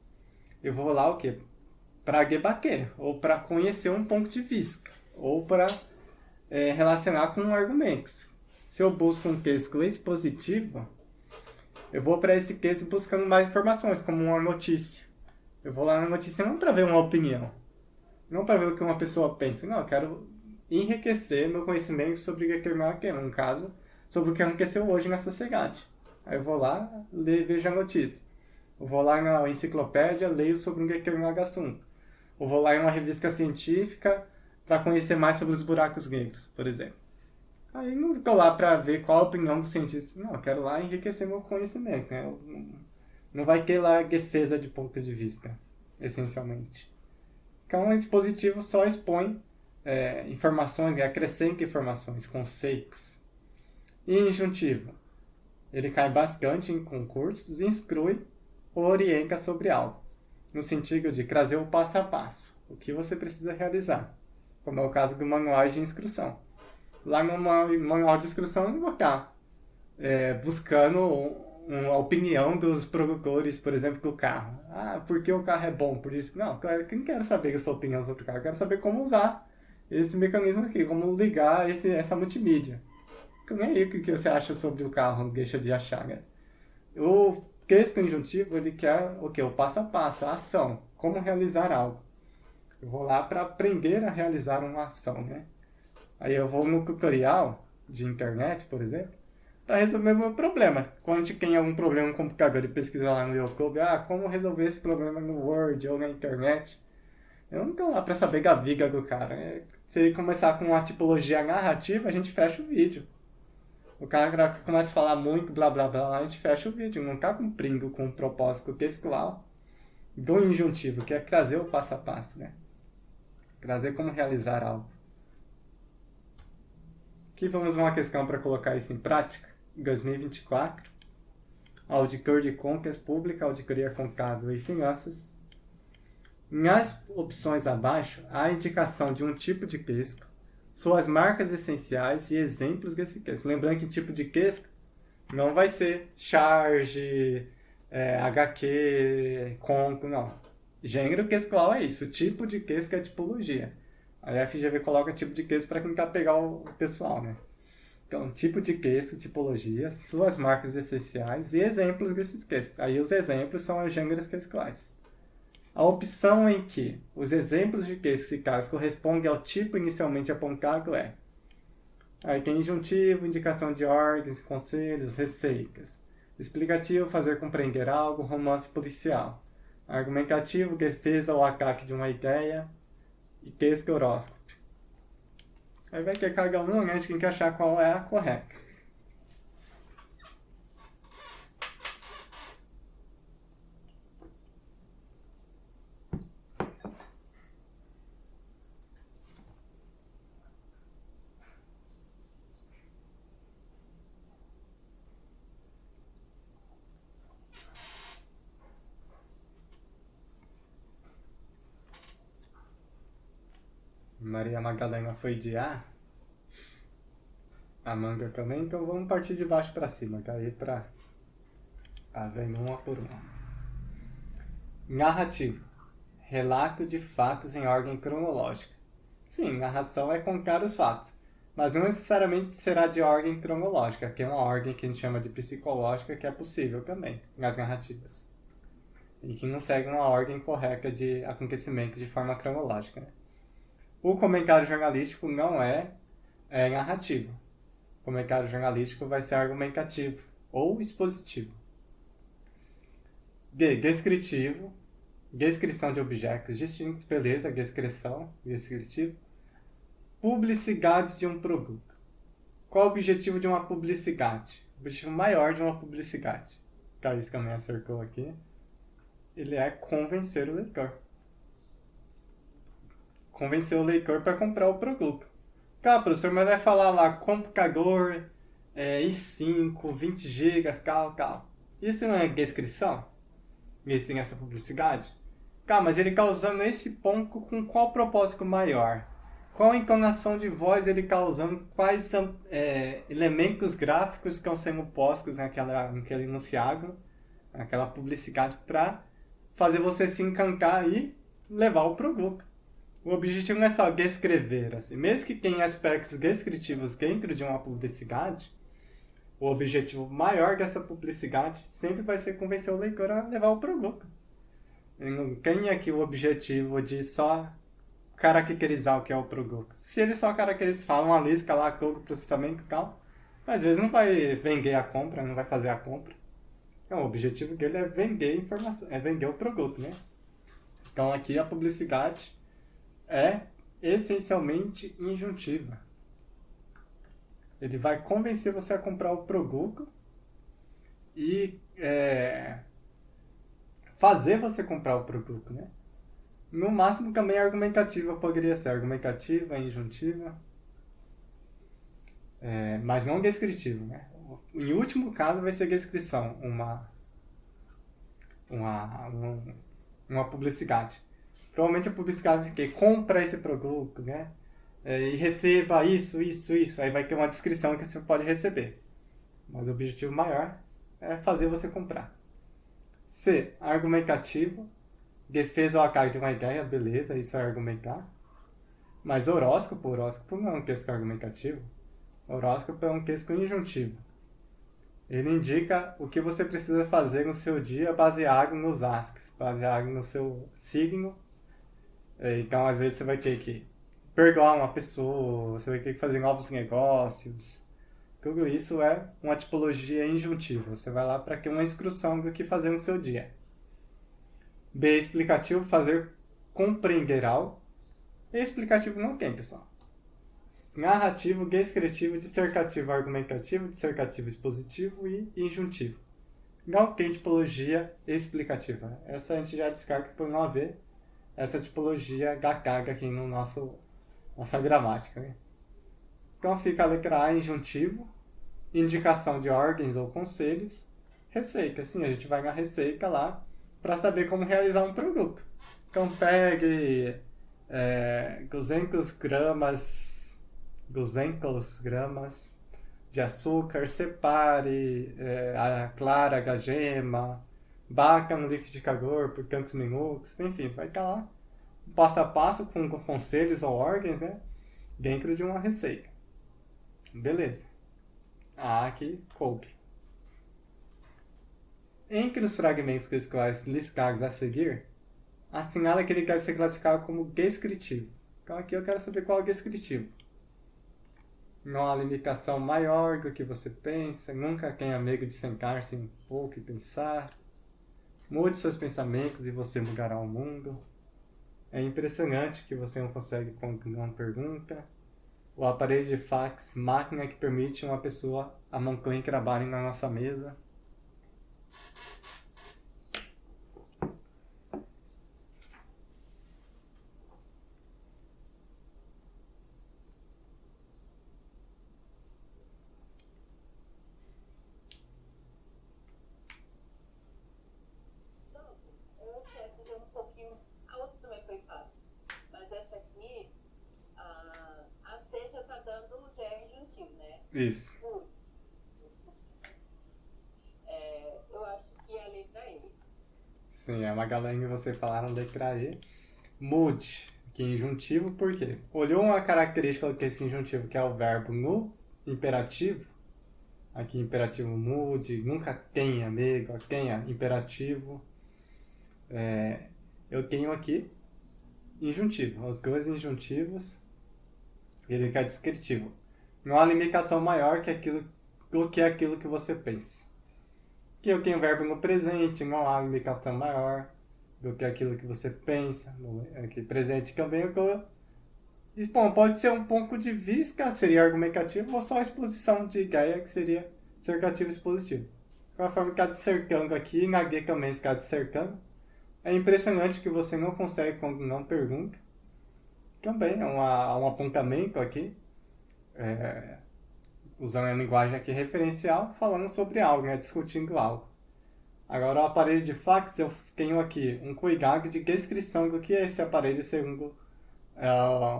eu vou lá o quê? Para debater, ou para conhecer um ponto de vista, ou para relacionar com argumentos. Se eu busco um texto expositivo, eu vou para esse texto buscando mais informações, como uma notícia. Eu vou lá na notícia não para ver uma opinião, não para ver o que uma pessoa pensa. Não, eu quero enriquecer meu conhecimento sobre determinado tema, no caso, sobre o que aconteceu hoje na sociedade. Aí eu vou lá, vejo a notícia. Eu vou lá na enciclopédia, leio sobre um determinado assunto. Eu vou lá em uma revista científica para conhecer mais sobre os buracos negros, por exemplo. Aí não estou lá para ver qual a opinião do cientista. Não, eu quero lá enriquecer meu conhecimento, né? Não vai ter lá defesa de ponto de vista, essencialmente. Então, o dispositivo só expõe informações, acrescenta informações, conceitos. E injuntivo, ele cai bastante em concursos, instrui ou orienta sobre algo, no sentido de trazer o passo a passo, o que você precisa realizar, como é o caso do manual de instrução. Lá no manual de instrução eu vou estar buscando uma opinião dos produtores, por exemplo, do carro. Por que o carro é bom? Por isso. Não, eu não quero saber a sua opinião sobre o carro. Eu quero saber como usar esse mecanismo aqui, como ligar essa multimídia. Não é aí o que você acha sobre o carro, deixa de achar, né? O texto injuntivo, ele quer o quê? O passo a passo, a ação. Como realizar algo. Eu vou lá para aprender a realizar uma ação, né? Aí eu vou no tutorial de internet, por exemplo, para resolver o meu problema. Quando a gente tem algum problema no computador e pesquisa lá no YouTube, como resolver esse problema no Word ou na internet. Eu não estou lá para saber da viga do cara. Se ele começar com uma tipologia narrativa, a gente fecha o vídeo. O cara começa a falar muito, blá blá blá, a gente fecha o vídeo. Não está cumprindo com o propósito textual do injuntivo, que é trazer o passo a passo, né? Trazer como realizar algo. Aqui vamos uma questão para colocar isso em prática. Em 2024, auditor de contas públicas, auditoria contábil e finanças. Nas opções abaixo, há a indicação de um tipo de texto, suas marcas essenciais e exemplos desse texto. Lembrando que tipo de texto não vai ser charge, HQ, conto, não. Gênero textual é isso, tipo de texto é tipologia. A FGV coloca tipo de texto para tentar pegar o pessoal, né? Então, tipo de texto, tipologia, suas marcas essenciais e exemplos desses textos. Aí os exemplos são os gêneros textuais. A opção em que os exemplos de textos citados correspondem ao tipo inicialmente apontado é: aí tem injuntivo, indicação de ordens, conselhos, receitas. Explicativo, fazer compreender algo, romance policial. Argumentativo, defesa ou ataque de uma ideia. E texto horóscopo. Aí vai ter cada um, né? A gente tem que achar qual é a correta. Maria Magdalena foi de A. Amanda também, então vamos partir de baixo para cima, tá? Aí pra... vem uma por uma. Narrativo. Relato de fatos em ordem cronológica. Sim, narração é contar os fatos, mas não necessariamente será de ordem cronológica, que é uma ordem que a gente chama de psicológica, que é possível também nas narrativas. E que não segue uma ordem correta de acontecimentos de forma cronológica, né? O comentário jornalístico não é é narrativo. Comentário jornalístico vai ser argumentativo ou expositivo. D. Descritivo. Descrição de objetos distintos. Beleza, descrição, descritivo. Publicidade de um produto. Qual o objetivo de uma publicidade? O objetivo maior de uma publicidade. Thaís também acertou aqui. Ele é convencer o leitor. Convencer o leitor para comprar o produto. Cara, professor, mas vai falar lá, computador, i5, 20 GB, tal. Isso não é descrição? Isso essa publicidade? Cara, mas ele está usando esse ponto com qual propósito maior? Qual entonação de voz ele está usando? Quais são elementos gráficos que estão sendo postos naquele enunciado, naquela publicidade, para fazer você se encantar e levar o produto. O objetivo não é só descrever, assim. Mesmo que tenha aspectos descritivos dentro de uma publicidade, o objetivo maior dessa publicidade sempre vai ser convencer o leitor a levar o produto. Ele não tem aqui o objetivo de só caracterizar o que é o produto. Se ele só caracteriza, fala uma lista lá, todo o processamento e tal, às vezes não vai vender a compra, não vai fazer a compra. Então, o objetivo dele é vender informação, é vender o produto, né? Então aqui a publicidade é essencialmente injuntiva. Ele vai convencer você a comprar o produto e fazer você comprar o produto, né? No máximo também argumentativa poderia ser argumentativa, injuntiva, mas não descritiva, né? Em último caso vai ser descrição, uma publicidade. Provavelmente a publicidade que compra esse produto, né? E receba isso. Aí vai ter uma descrição que você pode receber. Mas o objetivo maior é fazer você comprar. C. Argumentativo. Defesa ou ataque de uma ideia, beleza, isso é argumentar. Mas horóscopo não é um texto argumentativo. Horóscopo é um texto injuntivo. Ele indica o que você precisa fazer no seu dia baseado nos astros, baseado no seu signo. Então, às vezes, você vai ter que perdoar uma pessoa, você vai ter que fazer novos negócios. Tudo isso é uma tipologia injuntiva. Você vai lá para ter uma instrução do que fazer no seu dia. B. Explicativo, fazer compreender algo. Explicativo não tem, pessoal. Narrativo, descritivo, dissertativo, argumentativo, dissertativo, expositivo e injuntivo. Não tem tipologia explicativa. Essa a gente já descarta por não haver essa tipologia da carga aqui no nossa gramática, né? Então fica a letra A, injuntivo, indicação de ordens ou conselhos, receita. Assim, a gente vai na receita lá para saber como realizar um produto. Então pegue 200 gramas de açúcar, separe a clara da gema, bata no liquidificador por tantos minutos, enfim, vai estar lá passo a passo com conselhos ou ordens, né, dentro de uma receita. Beleza. Aqui coube. Entre os fragmentos textuais listados a seguir, assinala que ele deve ser classificado como descritivo. Então aqui eu quero saber qual é o descritivo. Não há limitação maior do que você pensa, nunca tenha medo de sentar-se um pouco e pensar. Mude seus pensamentos e você mudará o mundo. É impressionante que você não consegue concluir uma pergunta. O aparelho de fax, máquina que permite uma pessoa a montanha trabalhem na nossa mesa. Isso. Eu acho que é a letra E. Sim, a Magalhães e você falaram letra E. Mude, que é injuntivo, por quê? Olhou uma característica do texto injuntivo, que é o verbo no imperativo. Aqui imperativo mude, nunca tenha medo, tenha imperativo. Eu tenho aqui injuntivo, os dois injuntivos, ele quer descritivo. Não há limitação maior do que aquilo que você pensa. Que eu tenho verbo no presente, não há limitação maior do que aquilo que você pensa. Aqui presente também eu tô... Bom, pode ser um ponto de vista, seria argumentativo, ou só exposição de ideia, que seria cercativo e expositivo. Conforme está dissertando aqui, na G também está dissertando. É impressionante que você não consegue quando não pergunta. Também é um apontamento aqui, usando a linguagem aqui referencial, falando sobre algo, né, discutindo algo. Agora, o aparelho de fax, eu tenho aqui um cuidado de descrição do que é esse aparelho segundo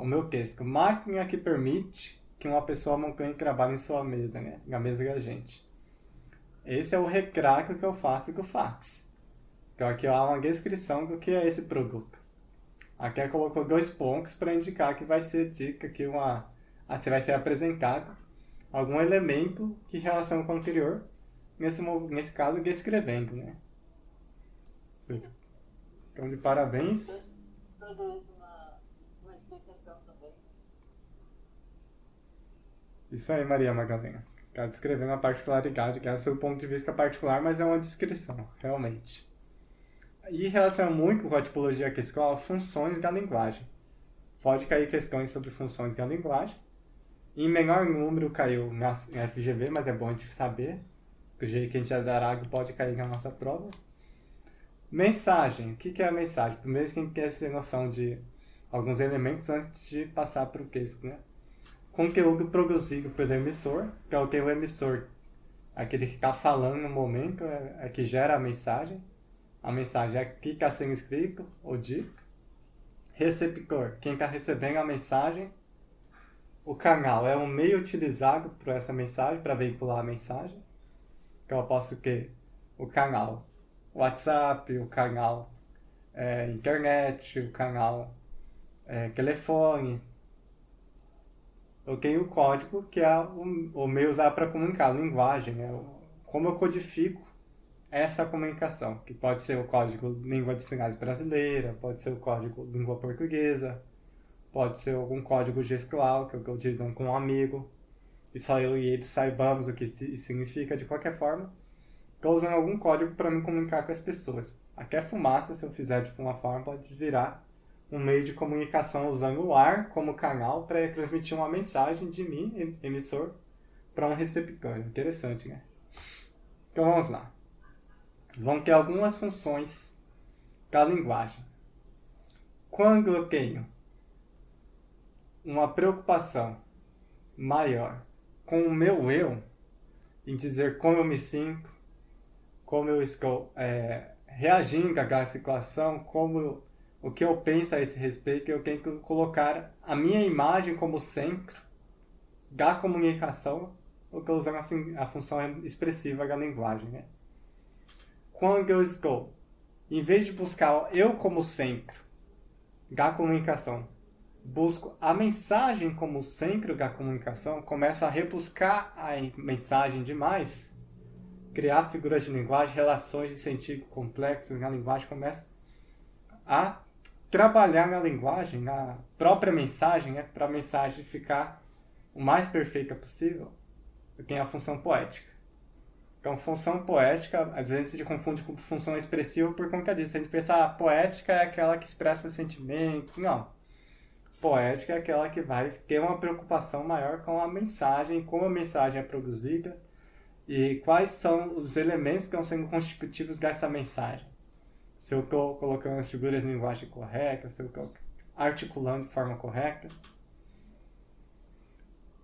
o meu texto. Máquina que permite que uma pessoa mantenha trabalho em sua mesa, né, na mesa da gente. Esse é o retrato que eu faço do fax. Então aqui há uma descrição do que é esse produto. Aqui eu colocou 2 pontos para indicar que vai ser dica que vai ser apresentado algum elemento que relaciona com o anterior, nesse caso descrevendo, né? Então de parabéns. Produz uma explicação também. Isso aí, Maria Magdalena. Está descrevendo a particularidade, que é o seu ponto de vista particular, mas é uma descrição, realmente. E relaciona muito com a tipologia que escola funções da linguagem. Pode cair questões sobre funções da linguagem. Em menor número caiu na FGV, mas é bom a gente saber. Do jeito que a gente azarado pode cair na nossa prova. Mensagem. O que é a mensagem? Primeiro que a gente quer ter noção de alguns elementos antes de passar para o texto, né? Conteúdo produzido pelo emissor, que é o que o emissor, aquele que está falando no momento, é que gera a mensagem. A mensagem é que está sendo escrito ou dito. Receptor, quem está recebendo a mensagem. O canal é um meio utilizado para essa mensagem, para veicular a mensagem. Então eu posso ter o canal WhatsApp, o canal internet, o canal telefone. Eu tenho o código, que é o meio usado para comunicar, a linguagem, né? Como eu codifico essa comunicação, que pode ser o código língua de sinais brasileira, pode ser o código língua portuguesa, pode ser algum código gestual, que é o que eu utilizo com um amigo, e só eu e ele saibamos o que isso significa de qualquer forma. Estou usando algum código para me comunicar com as pessoas. Até fumaça, se eu fizer de uma forma, pode virar um meio de comunicação usando o ar como canal para transmitir uma mensagem de mim, emissor, para um receptor. Interessante, né? Então vamos lá. Vão ter algumas funções da linguagem. Quando eu tenho uma preocupação maior com o meu eu, em dizer como eu me sinto, como eu estou reagindo àquela situação, o que eu penso a esse respeito, eu tenho que colocar a minha imagem como centro da comunicação, ou que eu usando a função expressiva da linguagem, né? Quando eu estou, em vez de buscar eu como centro da comunicação, busco a mensagem como centro da comunicação, começo a rebuscar a mensagem demais, criar figuras de linguagem, relações de sentido complexos na linguagem, começo a trabalhar na linguagem, na própria mensagem, né, para a mensagem ficar o mais perfeita possível. Eu tenho a função poética. Então, função poética, às vezes se confunde com função expressiva por conta disso. A gente pensa, poética é aquela que expressa sentimentos. Não. Poética é aquela que vai ter uma preocupação maior com a mensagem, como a mensagem é produzida e quais são os elementos que estão sendo constitutivos dessa mensagem. Se eu estou colocando as figuras em linguagem correta, se eu estou articulando de forma correta.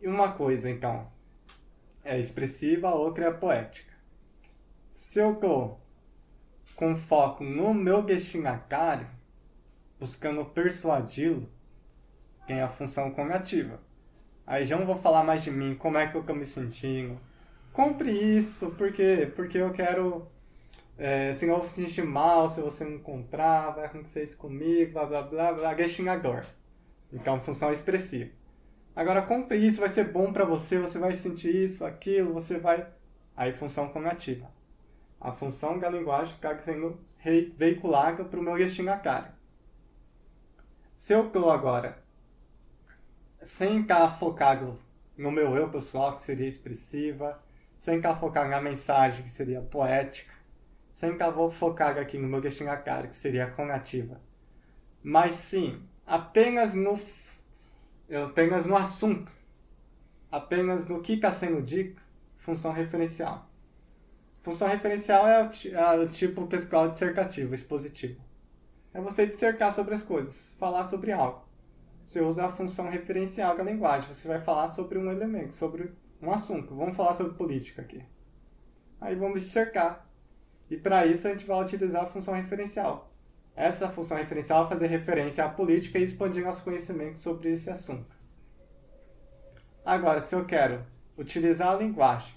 E uma coisa, então, é expressiva, a outra é poética. Se eu estou com foco no meu destinatário, buscando persuadi-lo, tem a função conativa. Aí já não vou falar mais de mim, como é que eu estou me sentindo. Compre isso, por quê? Porque eu quero... senão eu vou se sentir mal se você não comprar, vai acontecer isso comigo, blá blá blá blá, destinador. Então, função expressiva. Agora, compre isso, vai ser bom para você, você vai sentir isso, aquilo, você vai... Aí, função conativa. A função da linguagem está sendo veiculada para o meu destinatário. Se eu estou agora sem estar focado no meu eu pessoal, que seria expressiva, sem focar na mensagem, que seria poética, sem focar aqui no meu destinatário, que seria conativa, mas sim apenas no assunto, apenas no que está sendo dito, função referencial. Função referencial é o tipo textual dissertativo, expositivo. É você dissertar sobre as coisas, falar sobre algo. Você usa a função referencial da linguagem, você vai falar sobre um elemento, sobre um assunto. Vamos falar sobre política aqui. Aí vamos dissertar. E para isso a gente vai utilizar a função referencial. Essa função referencial vai fazer referência à política e expandir nosso conhecimento sobre esse assunto. Agora, se eu quero utilizar a linguagem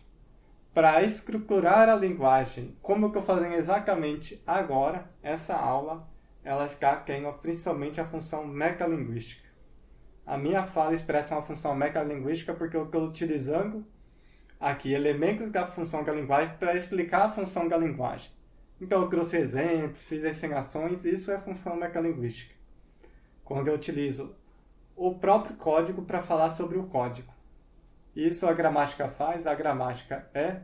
para estruturar a linguagem, como eu estou fazendo exatamente agora, essa aula, ela está tendo principalmente a função metalinguística. A minha fala expressa uma função metalinguística porque eu estou utilizando aqui elementos da função da linguagem para explicar a função da linguagem. Então eu trouxe exemplos, fiz encenações, isso é função metalinguística. Quando eu utilizo o próprio código para falar sobre o código. Isso a gramática faz, a gramática é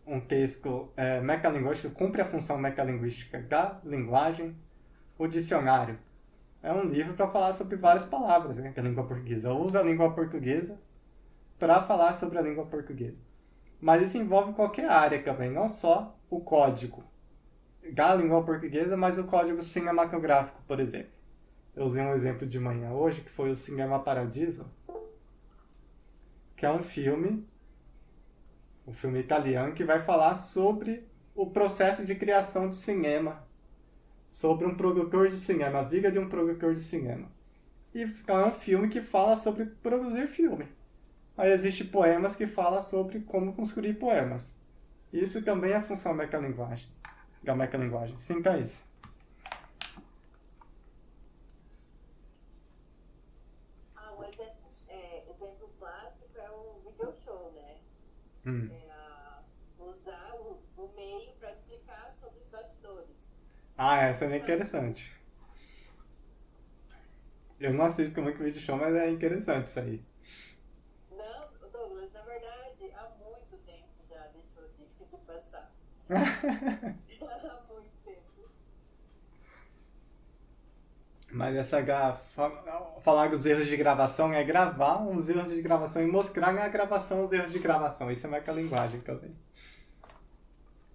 um texto metalinguístico, cumpre a função metalinguística da linguagem. O dicionário é um livro para falar sobre várias palavras, né, que é a língua portuguesa. Eu uso a língua portuguesa para falar sobre a língua portuguesa. Mas isso envolve qualquer área também, não só o código da língua portuguesa, mas o código cinematográfico, por exemplo. Eu usei um exemplo de manhã hoje, que foi o Cinema Paradiso, que é um filme italiano, que vai falar sobre o processo de criação de cinema, sobre um produtor de cinema, a vida de um produtor de cinema. E então, é um filme que fala sobre produzir filme. Aí existem poemas que falam sobre como construir poemas. Isso também é a função metalinguagem, da metalinguagem. Sinta isso. Um exemplo clássico é o video show, né? Usar o meio para explicar sobre os bastidores. Essa é interessante. Eu não assisto muito vídeo show, mas é interessante isso aí. Não, Douglas, na verdade, há muito tempo já deixou de passar. Há muito tempo. Mas falar dos erros de gravação é gravar uns erros de gravação e mostrar na gravação os erros de gravação. Isso é metalinguagem também.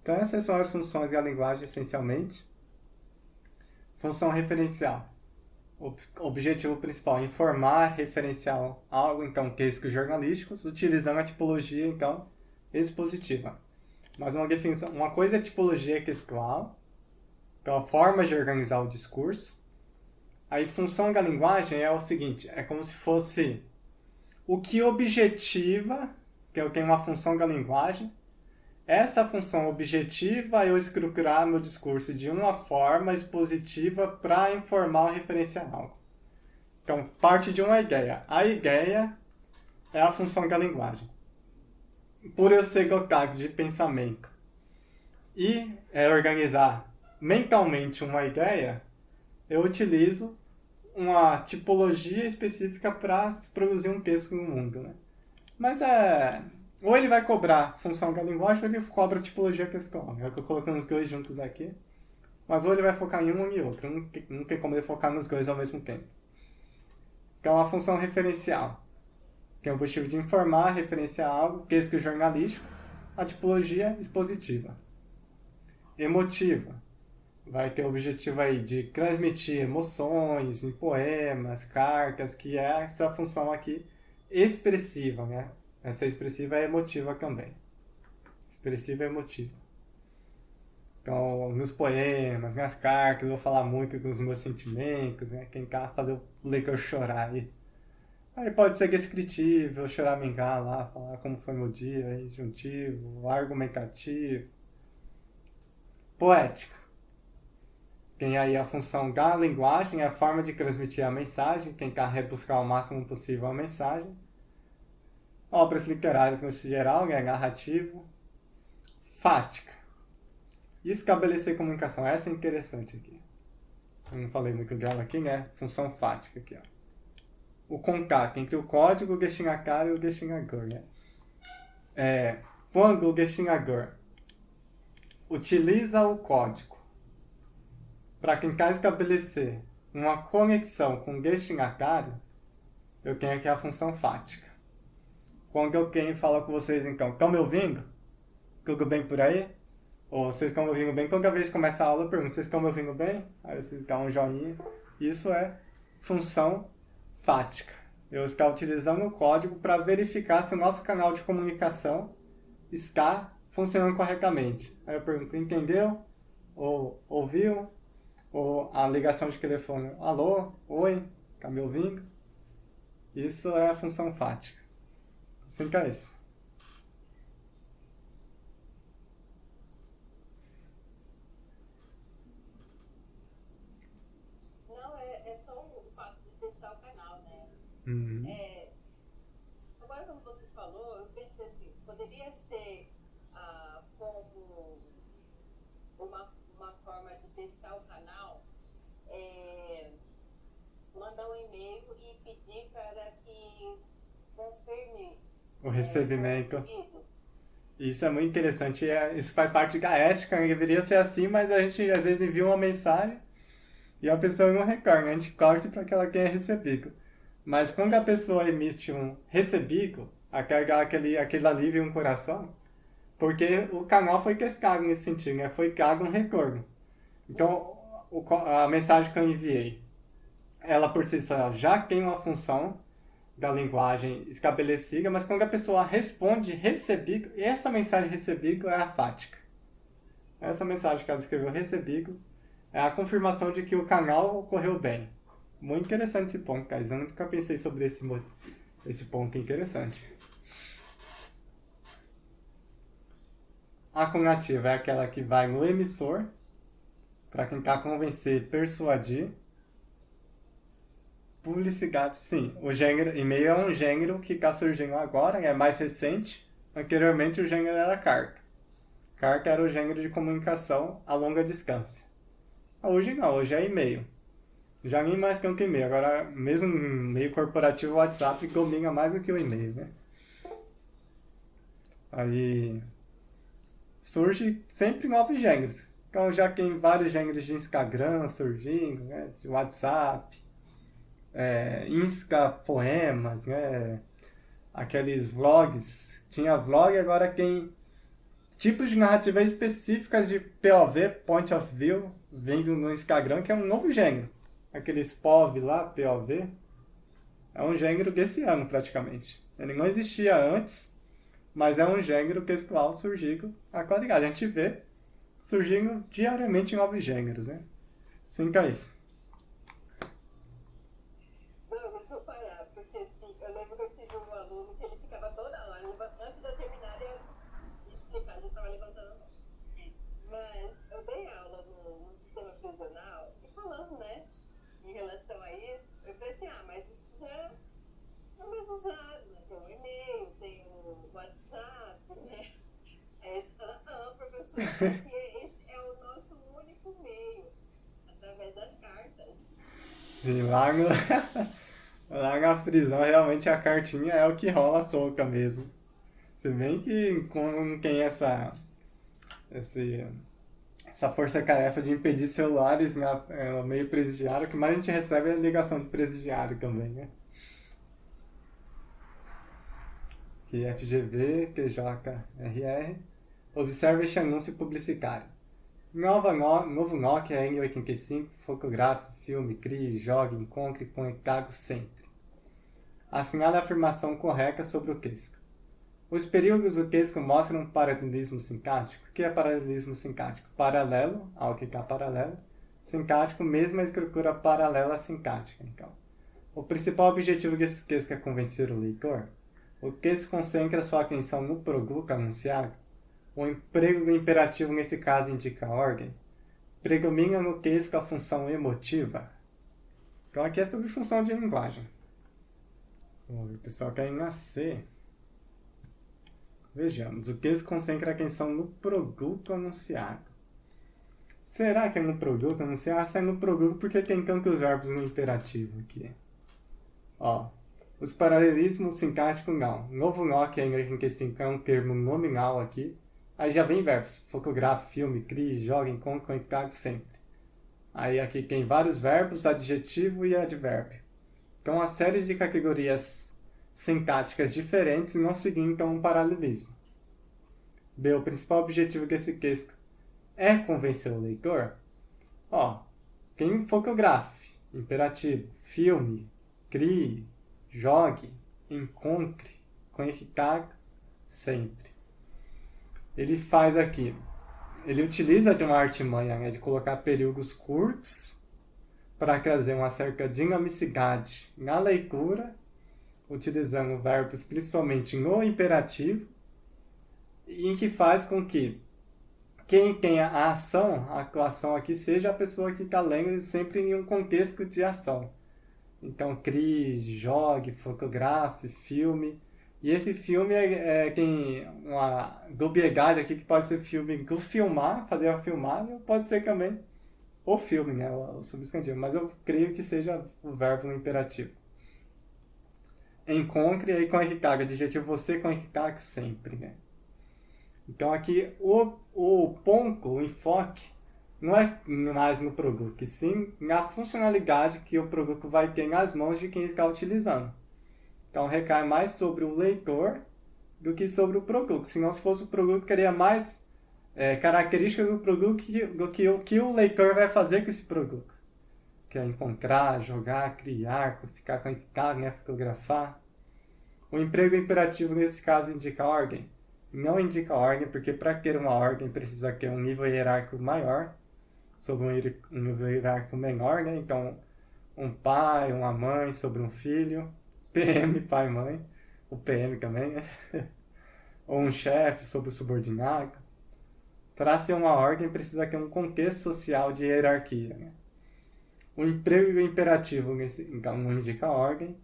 Então essas são as funções da linguagem essencialmente. Função referencial. O objetivo principal é informar, referenciar algo, então textos jornalísticos, utilizando a tipologia, então, expositiva. Mas uma definição, uma coisa é tipologia textual, então a forma de organizar o discurso. A função da linguagem é o seguinte, é como se fosse o que objetiva, que eu tenho uma função da linguagem. Essa função objetiva eu estruturar meu discurso de uma forma expositiva para informar ou referenciar algo. Então, parte de uma ideia. A ideia é a função da linguagem. Por eu ser dotado de pensamento e organizar mentalmente uma ideia, eu utilizo uma tipologia específica para produzir um texto no mundo, né? Mas ou ele vai cobrar função da linguagem, ou ele cobra tipologia textual. Eu estou colocando os dois juntos aqui. Mas ou ele vai focar em um e outro. Não tem como ele focar nos dois ao mesmo tempo. Então, a função referencial, que é o objetivo de informar, referenciar algo, texto jornalístico. A tipologia expositiva. Emotiva. Vai ter o objetivo aí de transmitir emoções em poemas, cartas, que é essa função aqui expressiva, né? Essa expressiva é emotiva também. Expressiva e emotiva. Então, nos poemas, nas cartas, eu vou falar muito dos meus sentimentos, né? Tentar fazer o leitor chorar aí. Aí pode ser descritivo, choramingar lá, falar como foi meu dia, aí, juntivo, argumentativo. Poético. Tem aí a função da linguagem, a forma de transmitir a mensagem, tentar rebuscar o máximo possível a mensagem. Obras literárias no geral, né? Narrativo. Fática. Estabelecer comunicação. Essa é interessante aqui. Eu não falei muito dela aqui, né? Função fática aqui, ó. o contato entre o código, o destinatario e o destinador, né? Quando o destinador utiliza o código para tentar estabelecer uma conexão com o destinatário, eu tenho aqui a função fática. Quando eu tenho falo com vocês, então, estão me ouvindo? Tudo bem por aí? Ou vocês estão me ouvindo bem? Toda vez que começa a aula eu pergunto, vocês estão me ouvindo bem? Aí vocês dão um joinha. Isso é função fática. Eu estou utilizando o código para verificar se o nosso canal de comunicação está funcionando corretamente. Aí eu pergunto, entendeu? Ou ouviu? Ou a ligação de telefone, alô? Oi? Está me ouvindo? Isso é a função fática. Assim que é isso. Não, é só o fato de testar o canal, né? Uhum. Agora, como você falou, eu pensei assim, poderia ser como uma forma de testar o canal, mandar um e-mail e pedir para que confirme O recebimento. recebido. Isso é muito interessante. Isso faz parte da ética, né? Deveria ser assim, mas a gente às vezes envia uma mensagem e a pessoa não retorna. A gente torce para que ela tenha recebido. Mas quando a pessoa emite um recebido, aquele alívio no coração, porque o canal foi testado nesse sentido, né? Foi dado um retorno. Então, a mensagem que eu enviei, ela por si só já tem uma função da linguagem estabelecida, mas quando a pessoa responde recebido, essa mensagem recebido é a fática. Essa mensagem que ela escreveu recebido é a confirmação de que o canal ocorreu bem. Muito interessante esse ponto, Thais. Eu nunca pensei sobre esse ponto interessante. A conativa é aquela que vai no emissor para tentar convencer, persuadir. Publicidade, sim. O gênero e-mail é um gênero que está surgindo agora, é mais recente. Anteriormente o gênero era carta. Carta era o gênero de comunicação a longa distância. Hoje não, hoje é e-mail. Já nem mais tanto e-mail. Agora, mesmo meio corporativo, o WhatsApp domina mais do que o e-mail, né? Aí surge sempre novos gêneros. Então já tem vários gêneros de Instagram surgindo, né? De WhatsApp. Insta poemas, né? Aqueles vlogs. Tinha vlog, agora tem tipos de narrativas específicas de POV, Point of View, vindo no Instagram, que é um novo gênero. Aqueles POV lá, POV, é um gênero desse ano praticamente. Ele não existia antes, mas é um gênero textual surgindo agora. A gente vê surgindo diariamente novos gêneros, né? Sim, Thaís. Eu lembro que eu tive um aluno que ele ficava toda hora, antes de eu terminar, eu ia explicar, ele estava levantando a mão. Mas eu dei aula no sistema prisional e falando, né, em relação a isso, eu falei assim, mas isso já é mais usado, né? Tem o e-mail, tem o WhatsApp, né? Professor, porque esse é o nosso único meio, através das cartas. Sim, lá na prisão, realmente a cartinha é o que rola solta mesmo. Se bem que com tem essa força-tarefa de impedir celulares no meio presidiário, o que mais a gente recebe é a ligação de presidiário também, né? Que FGV, TJRR. Observe este anúncio publicitário. Novo Nokia N85, fotográfico, filme, crie, jogue, encontre, conectado sempre. Assinale a afirmação correta sobre o texto. Os períodos do texto mostram um paralelismo sintático. O que é paralelismo sintático? Paralelo ao que está paralelo. Sintático, mesma estrutura paralela sintática. Então, o principal objetivo desse texto é convencer o leitor. O texto concentra sua atenção no produto anunciado. O emprego do imperativo, nesse caso, indica a ordem. Predomina no texto a função emotiva. Então, aqui é sobre função de linguagem. O pessoal quer nascer. Vejamos, o texto concentra a atenção no produto anunciado. Será que é no produto anunciado? Se é no produto, porque tem tantos verbos no imperativo aqui? Os paralelismos sintáticos não. Novo nó, que é é um termo nominal aqui. Aí já vem verbos. Fotografe, filme, crie, jogue, encontre, conectado, sempre. Aí aqui tem vários verbos, adjetivo e advérbio. Então, uma série de categorias sintáticas diferentes não seguindo então um paralelismo. B. O principal objetivo desse texto é convencer o leitor. Tem fotografe, imperativo, filme, crie, jogue, encontre, conectar, sempre. Ele faz aqui, ele utiliza de uma artimanha, de colocar períodos curtos para trazer uma certa dinamicidade na leitura, utilizando verbos principalmente no imperativo, e em que faz com que quem tenha a ação aqui seja a pessoa que está lendo sempre em um contexto de ação. Então, crie, jogue, fotografe, filme. E esse filme tem uma dubiedade aqui que pode ser filme do filmar, fazer a filmagem, ou pode ser também o filme, né, o substantivo. Mas eu creio que seja o verbo no imperativo. Encontre aí com a carga, adjetivo você com a sempre, né? Então aqui o ponto, o enfoque, não é mais no produto, e sim na funcionalidade que o produto vai ter nas mãos de quem está utilizando. Então recai mais sobre o leitor do que sobre o produto. Se não, se fosse o produto, teria mais características do produto do que o que o leitor vai fazer com esse produto. Que é encontrar, jogar, criar, ficar conectado, né, fotografar. O emprego imperativo nesse caso indica ordem. Não indica ordem, porque para ter uma ordem precisa ter um nível hierárquico maior sobre um nível hierárquico menor, né? Então, um pai, uma mãe sobre um filho, PM, pai e mãe, o PM também, né? Ou um chefe sobre o subordinado. Para ser uma ordem precisa ter um contexto social de hierarquia, né? O emprego imperativo então, não indica ordem.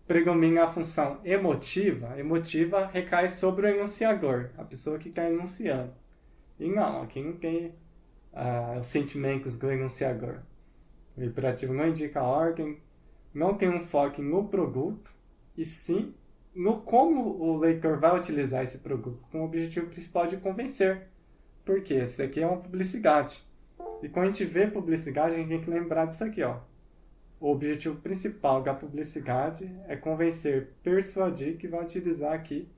Predomina a função emotiva. Emotiva recai sobre o enunciador, a pessoa que está enunciando. E não, aqui não tem os sentimentos do enunciador. O imperativo não indica ordem, não tem um foco no produto, e sim no como o leitor vai utilizar esse produto, com o objetivo principal de convencer. Porque isso aqui é uma publicidade. E quando a gente vê publicidade, a gente tem que lembrar disso aqui, ó. O objetivo principal da publicidade é convencer, persuadir, que vai utilizar aqui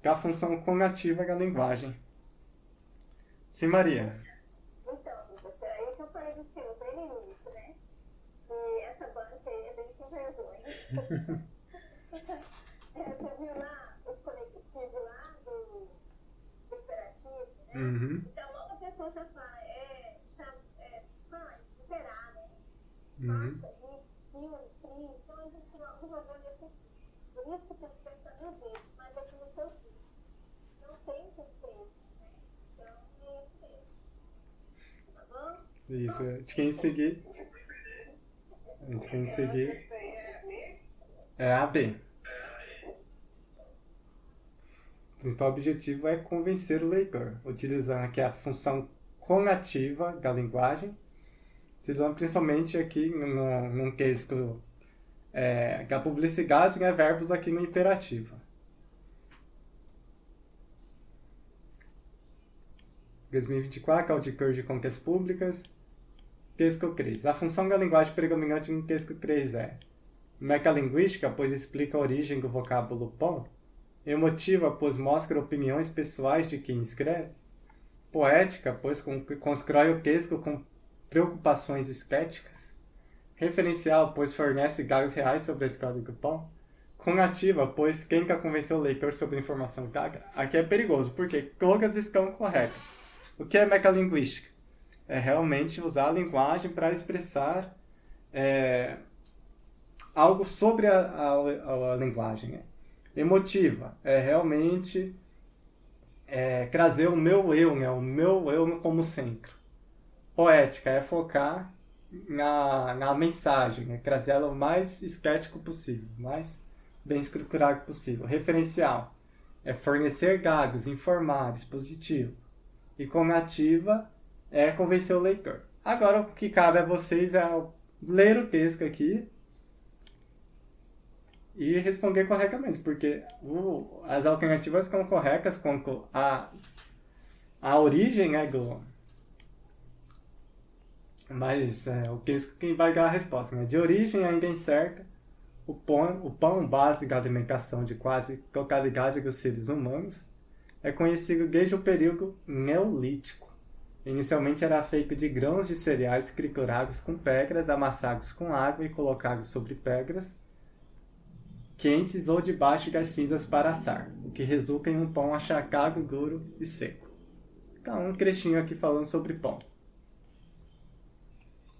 a função conativa da linguagem. Sim, Maria. Então, Lucas, aí que eu falei do senhor bem no início, né? Que essa banca aí é bem sem vergonha. Você viu lá os conectivos lá do imperativo, né? Uhum. Então, logo a pessoa já fala, imperar, né? Uhum. Faça isso, filme, crie. Então a gente não jogou nesse aqui. Por isso que tem que pensar mil vezes, mas aqui no seu texto. Não tem contexto, né? Então é isso mesmo. Tá bom? Isso, a gente quer seguir. A gente quer seguir. É a B. O principal objetivo é convencer o leitor, utilizando aqui a função conativa da linguagem, utilizando principalmente aqui num texto que a publicidade, né, verbos aqui no imperativo. 2024, auditor de contas públicas, texto 3. A função da linguagem predominante no texto 3 é metalinguística, pois explica a origem do vocábulo pão; emotiva, pois mostra opiniões pessoais de quem escreve; poética, pois constrói o texto com preocupações estéticas; referencial, pois fornece dados reais sobre a história do pão; conativa, pois tenta convencer o leitor sobre a informação dada. Aqui é perigoso, porque todas estão corretas. O que é metalinguística? É realmente usar a linguagem para expressar algo sobre a linguagem, né? Emotiva é realmente trazer o meu eu, né? O meu eu como centro. Poética é focar na mensagem, né? Trazer ela o mais estético possível, o mais bem estruturado possível. Referencial é fornecer dados, informar, expositivo. E conativa é convencer o leitor. Agora, o que cabe a vocês é ler o texto aqui e responder corretamente, porque as alternativas estão corretas quanto a origem mas o que quem vai dar a resposta, né? De origem ainda incerta, o pão base da alimentação de quase totalidade dos seres humanos é conhecido desde o período neolítico. Inicialmente era feito de grãos de cereais triturados com pedras, amassados com água e colocados sobre pedras quentes ou debaixo das cinzas para assar, o que resulta em um pão achatado, duro e seco. Então, um trechinho aqui falando sobre pão.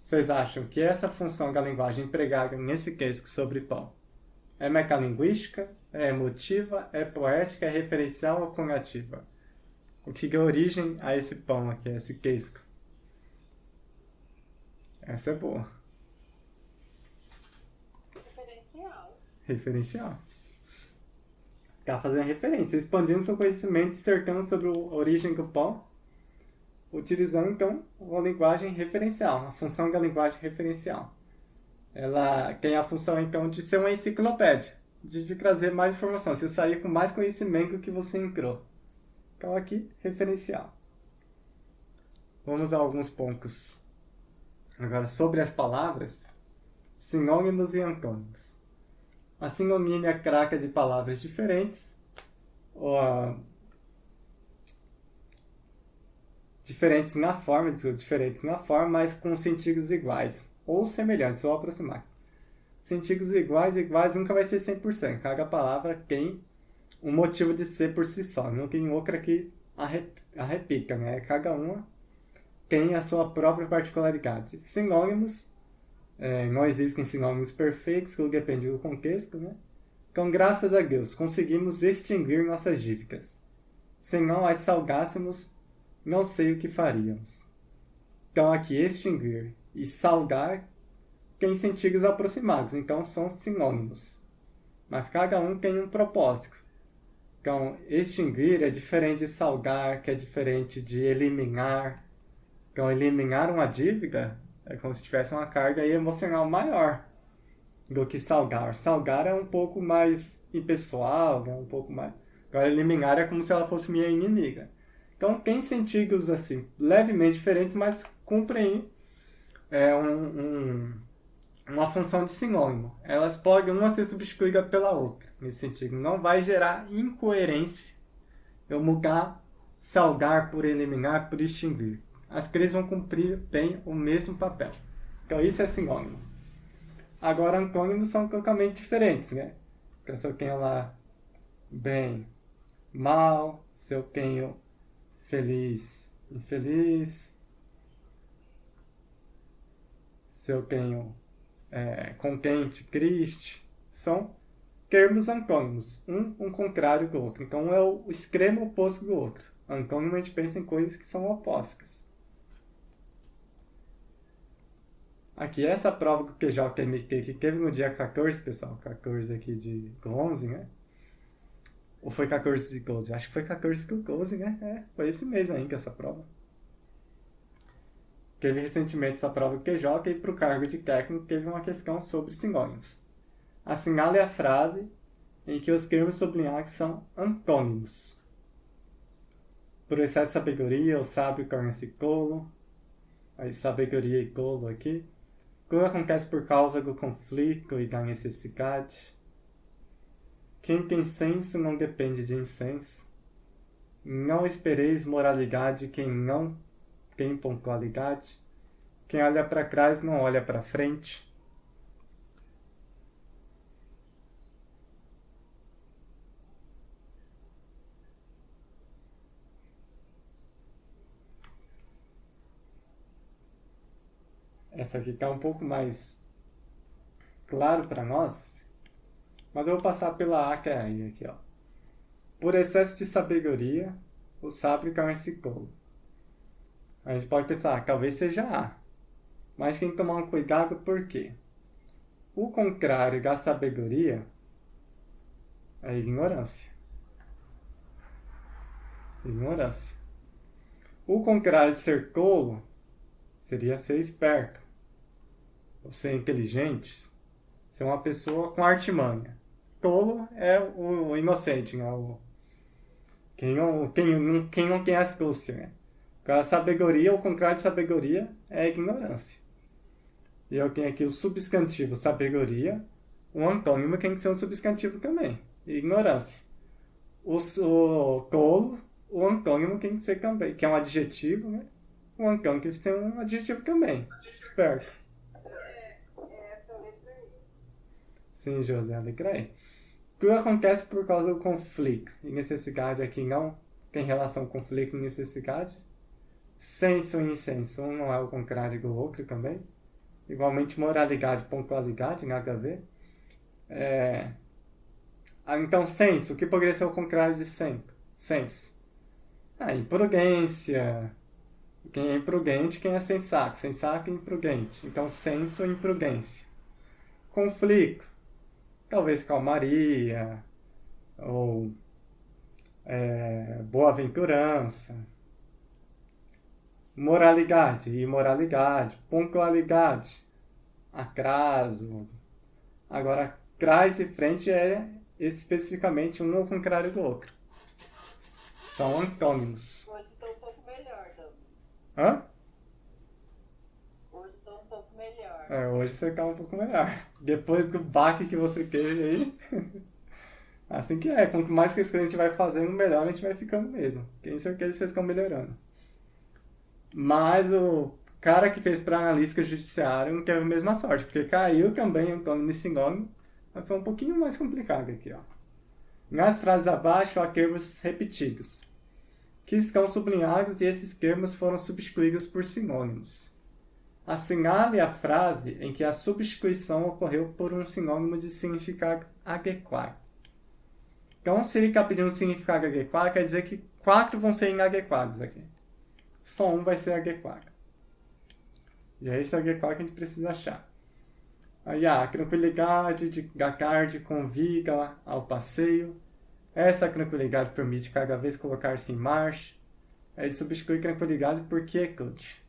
Vocês acham que essa função da linguagem empregada nesse texto sobre pão é metalinguística, é emotiva, é poética, é referencial ou cunhativa? O que deu origem a esse pão aqui, a esse texto? Essa é boa. Referencial. Tá fazendo referência, expandindo seu conhecimento, dissertando sobre a origem do pão, utilizando então uma linguagem referencial, a função da linguagem referencial. Ela tem a função então de ser uma enciclopédia, de trazer mais informação, você sair com mais conhecimento do que você entrou. Então aqui, referencial. Vamos a alguns pontos. Agora, sobre as palavras, sinônimos e antônimos. A sinonímia trata de palavras diferentes, diferentes na forma, mas com sentidos iguais, ou semelhantes, ou aproximados. Sentidos iguais nunca vai ser 100%. Cada palavra tem um motivo de ser por si só, não tem outra que a repica, né? Cada uma tem a sua própria particularidade. Sinônimos, não existem sinônimos perfeitos, tudo depende do contexto, né? Então, graças a Deus, conseguimos extinguir nossas dívidas. Se não as salgássemos, não sei o que faríamos. Então, aqui, extinguir e salgar têm sentidos aproximados, então são sinônimos. Mas cada um tem um propósito. Então, extinguir é diferente de salgar, que é diferente de eliminar. Então, eliminar uma dívida é como se tivesse uma carga emocional maior do que salgar. Salgar é um pouco mais impessoal, né? Um pouco mais... Agora, eliminar é como se ela fosse minha inimiga. Então, tem sentidos assim, levemente diferentes, mas cumprem uma função de sinônimo. Elas podem uma ser substituída pela outra, nesse sentido. Não vai gerar incoerência eu mudar salgar por eliminar, por extinguir. As três vão cumprir bem o mesmo papel. Então, isso é sinônimo. Agora, antônimos são totalmente diferentes, né? Então, se eu tenho lá bem, mal, se eu tenho feliz, infeliz, se eu tenho contente, triste, são termos antônimos, um contrário do outro. Então, um é o extremo oposto do outro. Antônimo, a gente pensa em coisas que são opostas. Aqui, essa prova do QJ que teve no dia 14, pessoal, 14 aqui de 11, né? Ou foi 14 de 12? Acho que foi 14 de 12, né? Foi esse mês ainda essa prova. Teve recentemente essa prova do QJ e para o cargo de técnico teve uma questão sobre sinônimos. Assinale a frase em que os termos sublinhados são antônimos. Por excesso de sabedoria, o sábio torna-se tolo. Aí, sabedoria e tolo aqui. Tudo acontece por causa do conflito e da necessidade. Quem tem senso não depende de incenso. Não espereis moralidade quem não tem pontualidade. Quem olha para trás não olha para frente. Essa aqui está um pouco mais claro para nós, mas eu vou passar pela A que é aí, aqui, ó. Por excesso de sabedoria, o sábio torna-se tolo. A gente pode pensar, talvez seja A, mas tem que tomar um cuidado porque o contrário da sabedoria é ignorância. Ignorância. O contrário de ser tolo seria ser esperto, ou ser inteligente, ser uma pessoa com artimanha. tolo é o inocente, né? Quem não tem astúcia, né? A sabedoria, o contrário de sabedoria, é a ignorância. E eu tenho aqui o substantivo sabedoria, o antônimo tem que ser um substantivo também, ignorância. O tolo, o antônimo tem que ser também, que é um adjetivo, né? O antônimo tem que ser um adjetivo também, esperto. Essa letra aí. Sim, José, a letra E. Tudo acontece por causa do conflito. E necessidade aqui não tem relação com conflito e necessidade. Senso e insenso, um não é o contrário do outro também. Igualmente, moralidade e pontualidade, nada a ver. Então, senso, o que poderia ser o contrário de senso? Imprudência. Quem é imprudente, quem é sensato. Sensato e imprudente. Então, senso e imprudência. Conflito. Talvez calmaria. Ou boa-aventurança. Moralidade e imoralidade. Pontualidade. Atraso. Agora, trás e frente é especificamente um ao contrário do outro. São antônimos. Hoje estou um pouco melhor, Douglas. Hã? Hoje estou um pouco melhor. Hoje você tá um pouco melhor. Depois do baque que você teve aí. Assim que é. Quanto mais que a gente vai fazendo, melhor a gente vai ficando mesmo. Tenho certeza que vocês estão melhorando. Mas o cara que fez para analítica judiciária não teve a mesma sorte, porque caiu também o antônimo e sinônimo, mas foi um pouquinho mais complicado aqui, ó. Nas frases abaixo há termos repetidos, que estão sublinhados e esses termos foram substituídos por sinônimos. Assinale a frase em que a substituição ocorreu por um sinônimo de significado adequado. Então, se ele está pedindo um significado adequado, quer dizer que 4 vão ser inadequados aqui. Só um vai ser adequado. E é esse adequado que a gente precisa achar. Aí a tranquilidade da tarde convida ao passeio. Essa tranquilidade permite cada vez colocar-se em marcha. Aí substitui tranquilidade por quietude.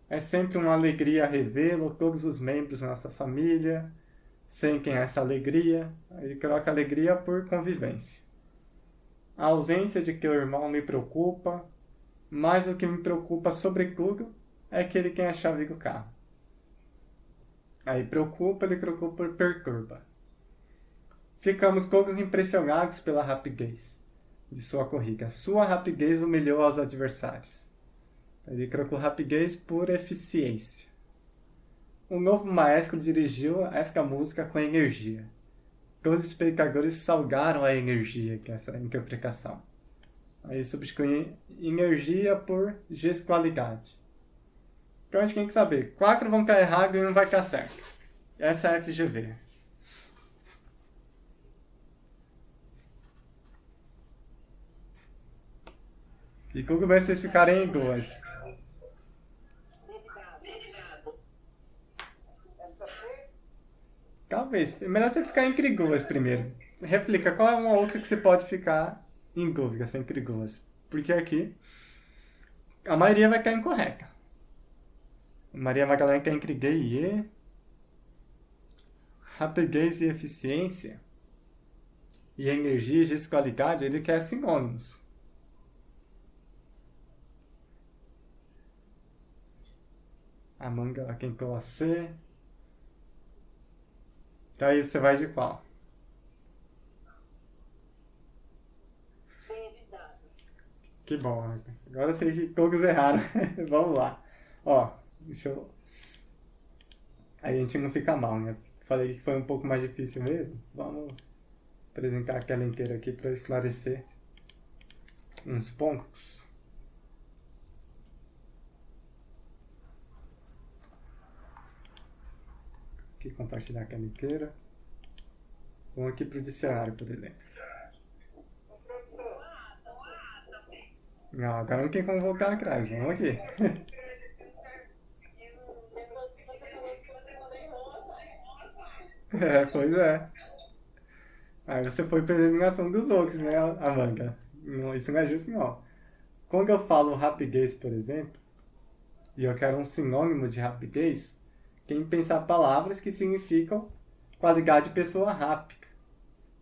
É sempre uma alegria revê-lo, todos os membros da nossa família sentem essa alegria. Ele coloca alegria por convivência. A ausência de que o irmão me preocupa. Mas o que me preocupa sobretudo é que ele tem a chave do carro. Aí preocupa, ele preocupa por perturba. Ficamos todos impressionados pela rapidez de sua corrida. Sua rapidez humilhou aos adversários. Ele trocou rapidez por eficiência. O novo maestro dirigiu esta música com energia. Todos os espectadores salgaram a energia que é essa interpretação. Aí substitui energia por gestualidade. Então a gente tem que saber. 4 vão estar errados e 1 vai estar certo. Essa é a FGV. E tudo bem se vocês ficarem em 2. Talvez. Melhor você ficar entre 2 primeiro. Reflita qual é uma outra que você pode ficar em dúvida, entre 2. Porque aqui a maioria vai estar incorreta. A Maria Magdalena está entre D e E. Rapidez e eficiência. E energia e gestualidade, ele quer sinônimos. A manga quentou a C. Então aí você vai de qual? Que bom, agora eu sei que todos erraram. Vamos lá. Ó, deixa eu... Aí a gente não fica mal, né? Falei que foi um pouco mais difícil mesmo. Vamos apresentar aquela inteira aqui para esclarecer uns pontos. Aqui compartilhar aquela inteira. Vamos aqui para o dicionário, por exemplo. Não, agora não tem como voltar atrás. Vamos aqui. Depois que você falou que você falou em rosto. Pois é. Aí você foi pela eliminação dos outros, né, Amanda? Não, isso não é justo, não. Quando eu falo rapidez, por exemplo, e eu quero um sinônimo de rapidez, tem que pensar palavras que significam qualidade de pessoa rápida.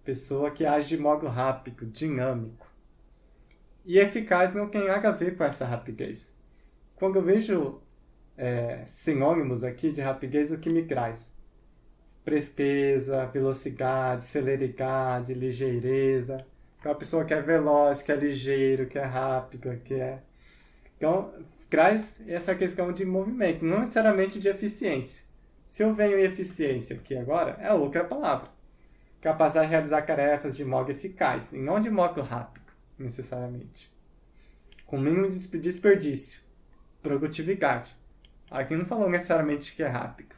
pessoa que age de modo rápido, dinâmico. E eficaz não tem nada a ver com essa rapidez. Quando eu vejo sinônimos aqui de rapidez, o que me traz? Presteza, velocidade, celeridade, ligeireza. Aquela pessoa que é veloz, que é ligeiro, que é rápido, que é... Então, traz essa questão de movimento, não necessariamente de eficiência. Se eu venho em eficiência aqui agora, é outra palavra. Capacidade de realizar tarefas de modo eficaz, e não de modo rápido, necessariamente. Com mínimo desperdício. Produtividade. Aqui não falou necessariamente que é rápido.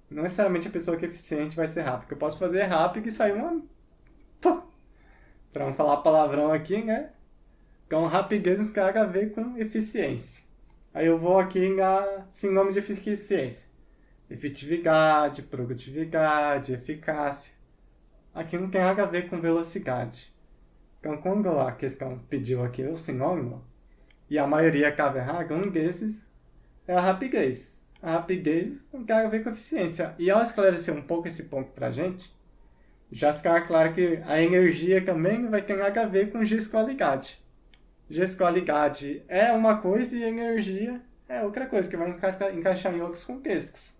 Não necessariamente a pessoa que é eficiente vai ser rápida. Eu posso fazer rápido e sair uma... Para não falar palavrão aqui, né? Então, rapidez não tem nada a ver com eficiência. Aí eu vou aqui na sinônimo de eficiência. Efetividade, produtividade, eficácia. Aqui não tem nada a ver com velocidade. Então, quando a questão pediu aqui o sinônimo, e a maioria acaba errada, um desses é a rapidez. A rapidez não tem a ver com eficiência. E ao esclarecer um pouco esse ponto pra gente, já fica claro que a energia também vai ter nada a ver com gestualidade. Gestualidade é uma coisa e energia é outra coisa, que vai encaixar em outros contextos.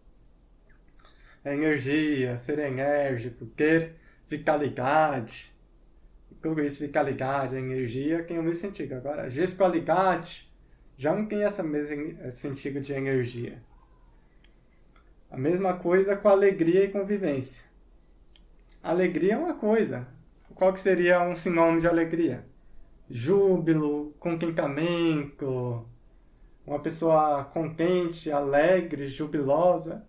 A energia, ser enérgico, ter vitalidade. Tudo isso, vitalidade, energia, tem o mesmo sentido. Agora, gestualidade já não tem esse mesmo sentido de energia. A mesma coisa com alegria e convivência. Alegria é uma coisa. Qual que seria um sinônimo de alegria? Júbilo, contentamento, uma pessoa contente, alegre, jubilosa,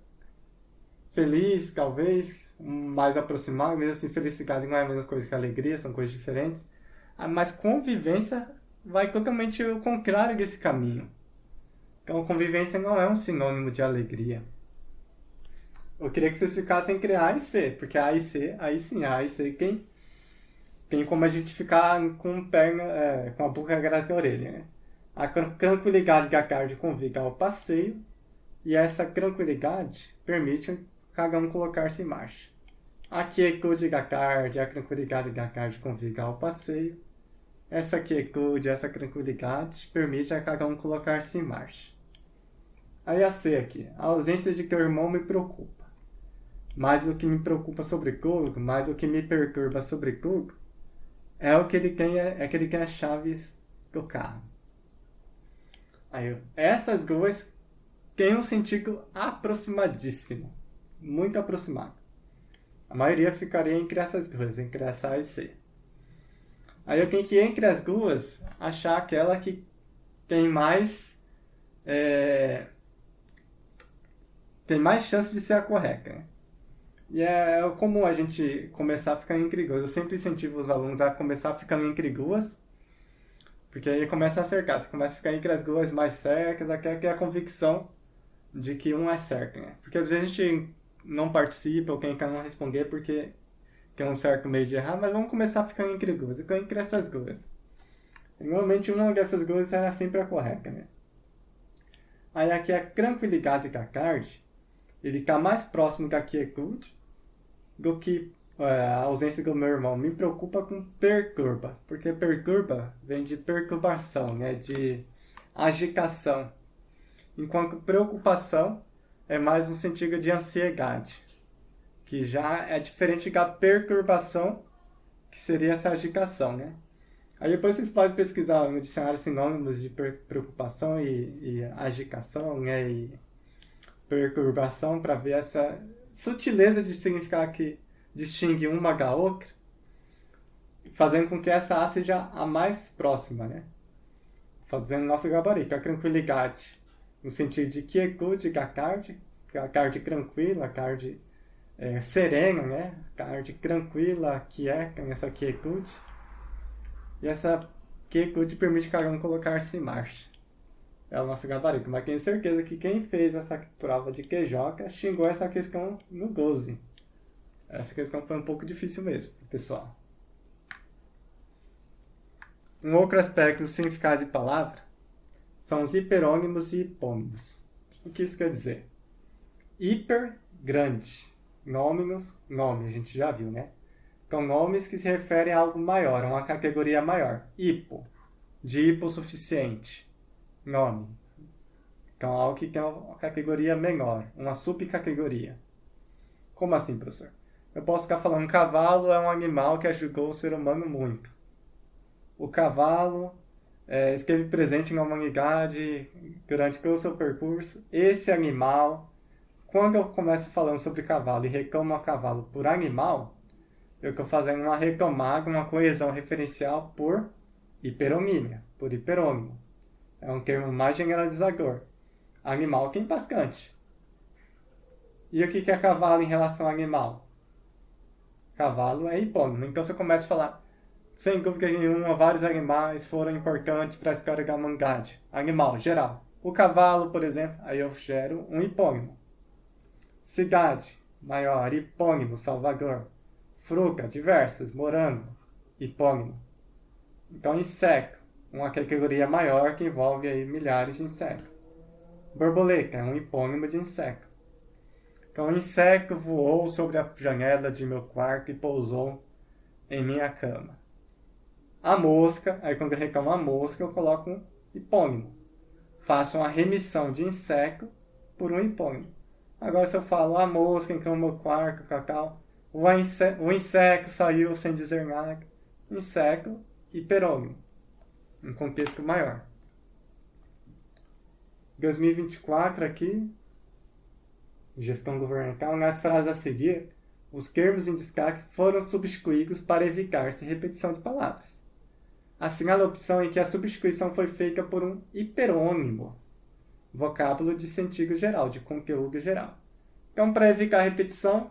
feliz, talvez, mais aproximado, mesmo assim, felicidade não é a mesma coisa que alegria, são coisas diferentes. Mas convivência vai totalmente o contrário desse caminho. Então, convivência não é um sinônimo de alegria. Eu queria que vocês ficassem entre A e C, porque A e C, aí sim, A e C tem como a gente ficar com a boca atrás da orelha, né? A tranquilidade da tarde convida ao passeio, e essa tranquilidade permite cada um colocar-se em marcha. A quietude da tarde, a tranquilidade da tarde convida ao passeio. Essa quietude, essa tranquilidade permite a cada um colocar-se em marcha. Aí a C aqui, a ausência de que o irmão me preocupa. Mas o que me preocupa sobretudo, mais o que me perturba sobretudo, é o que ele tem, que ele tem as chaves do carro. Aí, essas duas têm um sentido aproximadíssimo. Muito aproximado. A maioria ficaria entre essas duas, entre essa A e C. Aí eu tenho que, entre as duas, achar aquela que tem mais chance de ser a correta, né? E é comum a gente começar ficando entre duas. Eu sempre incentivo os alunos a começar ficando entre duas, porque aí começa a acertar. Você começa a ficar entre as duas mais certas, que é a convicção de que um é certo, né? Porque às vezes a gente não participa ou quem quer não responder porque tem um certo meio de errar, mas vamos começar ficando entre duas. E entre essas duas. E normalmente uma dessas duas é sempre a correta, né? Aí aqui a tranquilidade da tarde, ele está mais próximo da quietude do que a ausência do meu irmão. Me preocupa com perturba, porque perturba vem de perturbação, né? De agitação. Enquanto preocupação é mais um sentido de ansiedade, que já é diferente da perturbação, que seria essa agitação, né? Aí depois vocês podem pesquisar no dicionário sinônimos de preocupação e agitação, né? E perturbação, para ver essa sutileza de significar que distingue uma da outra, fazendo com que essa A seja a mais próxima, né? Fazendo nosso gabarito, a tranquilidade, no sentido de quietude da tarde, a tarde tranquila, a tarde serena, né? A tarde tranquila, quieta, essa quietude. E essa quietude permite cada um colocar-se em marcha. É o nosso gabarito, mas tenho certeza que quem fez essa prova de QJ xingou essa questão no 12. Essa questão foi um pouco difícil mesmo, pessoal. Um outro aspecto do significado de palavra são os hiperônimos e hipônimos. O que isso quer dizer? Hiper, grande. Nônimos, nome, a gente já viu, né? com nomes que se referem a algo maior, a uma categoria maior. Hipo, de hipossuficiente, nome. Então, algo que tem uma categoria menor, uma subcategoria. Como assim, professor? Eu posso ficar falando, cavalo é um animal que ajudou o ser humano muito. O cavalo esteve presente na humanidade durante todo o seu percurso. Esse animal, quando eu começo falando sobre cavalo e reclamo a cavalo por animal, eu estou fazendo uma retomada, uma coesão referencial por hiperonímia, por hiperônimo. É um termo mais generalizador. Animal tem bastante. E o que é cavalo em relação ao animal? Cavalo é hipônimo. Então você começa a falar, sem dúvida nenhuma, vários animais foram importantes para a história da humanidade. Animal, geral. O cavalo, por exemplo, aí eu gero um hipônimo. Cidade, maior, hipônimo, Salvador. Fruta, diversas, morango, hipônimo. Então, inseto, uma categoria maior que envolve aí milhares de insetos. Borboleta é um hipônimo de inseto. Então, o inseto voou sobre a janela de meu quarto e pousou em minha cama. A mosca, aí quando eu reclamo a mosca, eu coloco um hipônimo. Faço uma remissão de inseto por um hipônimo. Agora, se eu falo a mosca entrou no meu quarto, tal, o inseto saiu sem dizer nada. Inseto, hiperônimo. Um contexto maior. 2024 aqui, gestão governamental, nas frases a seguir, os termos em destaque foram substituídos para evitar-se repetição de palavras. Assinala a opção em que a substituição foi feita por um hiperônimo, vocábulo de sentido geral, de conteúdo geral. Então, para evitar a repetição,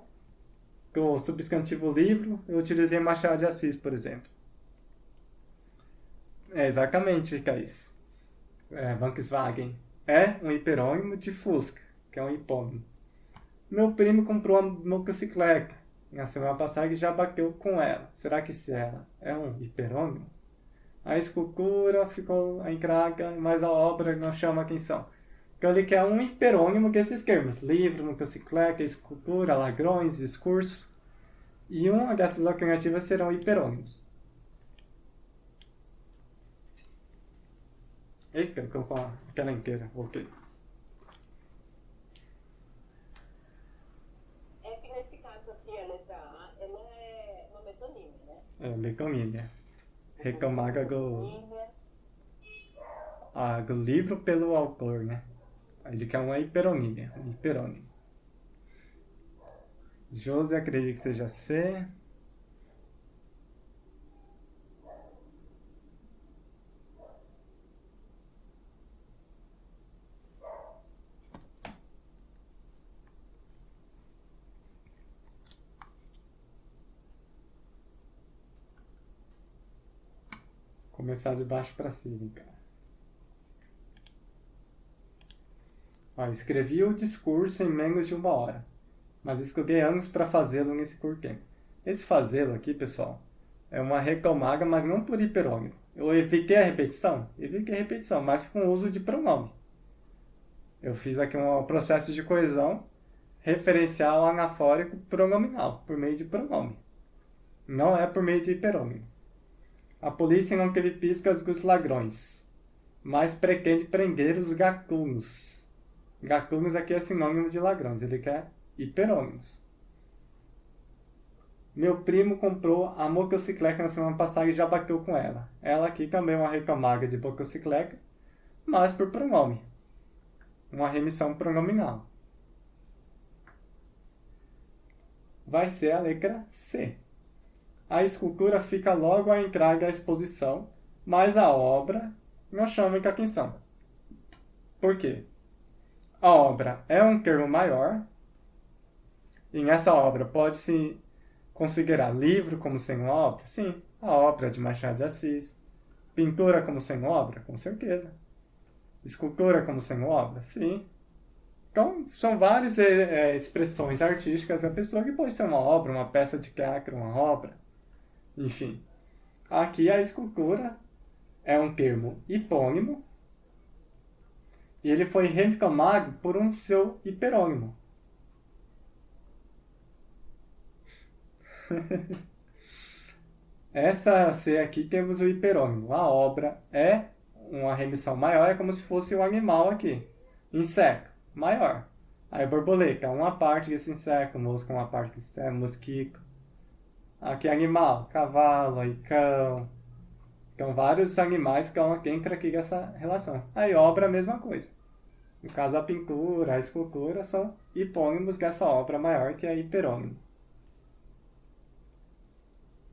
o substantivo livro, eu utilizei Machado de Assis, por exemplo. Exatamente, Caís. Volkswagen é um hiperônimo de Fusca, que é um hipônimo. Meu primo comprou uma motocicleta. Na semana passada já bateu com ela. Será que se ela é um hiperônimo? A escultura ficou a entrada, mas a obra não chama atenção. Então ele quer um hiperônimo desses termos. Livro, motocicleta, escultura, ladrões, discurso. E uma dessas alternativas serão hiperônimos. Eita, colocou aquela inteira. Ok. É que nesse caso aqui, a letra A, ela é uma metonímia, né? É, metonímia. Reclamada do livro pelo autor, né? Ele quer uma hiperonímia, um hiperônimo. José, acredito que seja C. Começar de baixo para cima, cara. Escrevi o discurso em menos de 1 hora, mas estudei anos para fazê-lo nesse curto tempo. Esse fazê-lo aqui, pessoal, é uma retomada, mas não por hiperônimo. Eu evitei a repetição? Evitei a repetição, mas com o uso de pronome. Eu fiz aqui um processo de coesão referencial anafórico pronominal, por meio de pronome. Não é por meio de hiperônimo. A polícia não teve pistas dos ladrões, mas pretende prender os gatunos. Gatunos aqui é sinônimo de ladrões, ele quer hiperônimos. Meu primo comprou a motocicleta na semana passada e já bateu com ela. Ela aqui também é uma reclamada de motocicleta, mas por pronome. Uma remissão pronominal. Vai ser a letra C. A escultura fica logo à entrada da exposição, mas a obra não chama muita atenção. Por quê? A obra é um termo maior, e nessa obra pode-se considerar livro como sendo uma obra? Sim, a obra de Machado de Assis. Pintura como sendo obra? Com certeza. Escultura como sendo obra? Sim. Então, são várias expressões artísticas da pessoa que pode ser uma obra, uma peça de teatro, uma obra. Enfim, aqui a escultura é um termo hipônimo e ele foi reclamado por um seu hiperônimo. Essa C aqui temos o hiperônimo. A obra é uma remissão maior, é como se fosse um animal aqui. Inseto, maior. Aí borboleta, uma parte desse inseto, mosca, uma parte desse inseto, mosquito. Aqui animal, cavalo, aí cão. Então vários animais estão aqui entra aqui essa relação. Aí obra, a mesma coisa. No caso a pintura, a escultura são hipônimos dessa obra maior que é hiperônimo.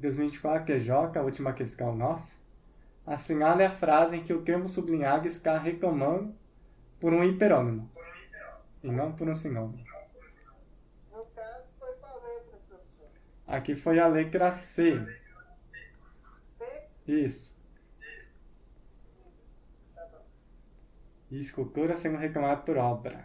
2024, que Joca, a última questão nossa. Assinale a frase em que o termo sublinhado está reclamando por um hiperônimo e não por um sinônimo. No caso, foi qual letra, professor? Aqui foi a letra C. C? Isso. Tá bom. Escultura sendo reclamada por obra.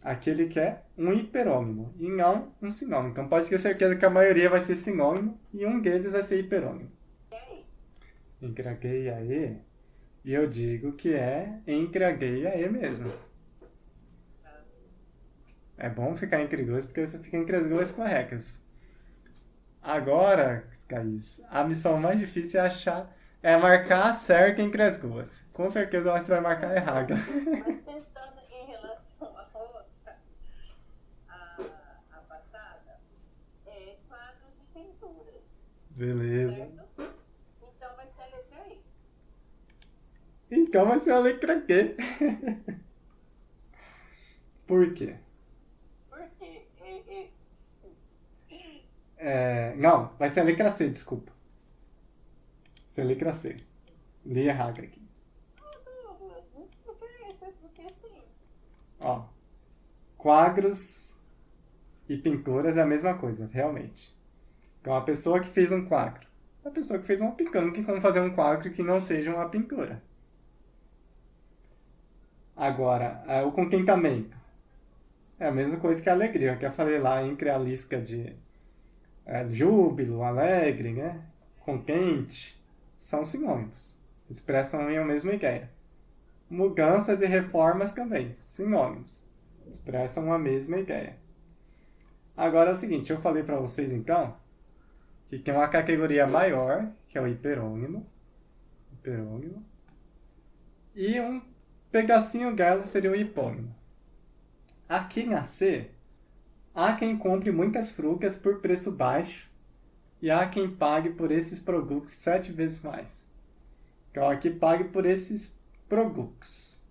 Aqui ele quer um hiperônimo e não um sinônimo. Então pode ter certeza que a maioria vai ser sinônimo e um deles vai ser hiperônimo. E aí? Encraguei aí e eu digo que é encraguei aí mesmo. É bom ficar entre duas porque você fica entre as duas corretas. Agora, Thaís, a missão mais difícil é marcar a certa entre as duas. Com certeza você vai marcar errada. Mas pensando em relação à outra, a passada, é quadros e pinturas, Beleza. certo? Então vai ser a letra I. Então vai ser a letra Q. Por quê? Por quê? Não, vai ser a letra C, desculpa. Vai ser a letra C. Li errado aqui. Douglas, não explica isso, é porque assim. Ó, quadros e pinturas é a mesma coisa, realmente. Então, a pessoa que fez um quadro. A pessoa que fez uma pintura. Não tem como fazer um quadro que não seja uma pintura. Agora, o contentamento. É a mesma coisa que a alegria. Que eu falei lá entre a lisca de júbilo, alegre, né? Contente. São sinônimos. Expressam a mesma ideia. Mudanças e reformas também. Sinônimos. Expressam a mesma ideia. Agora é o seguinte, eu falei para vocês então que tem uma categoria maior, que é o hiperônimo. E um pedacinho dela seria o hipônimo. Aqui na C, há quem compre muitas frutas por preço baixo e há quem pague por esses produtos 7 vezes mais. Então aqui pague por esses produtos.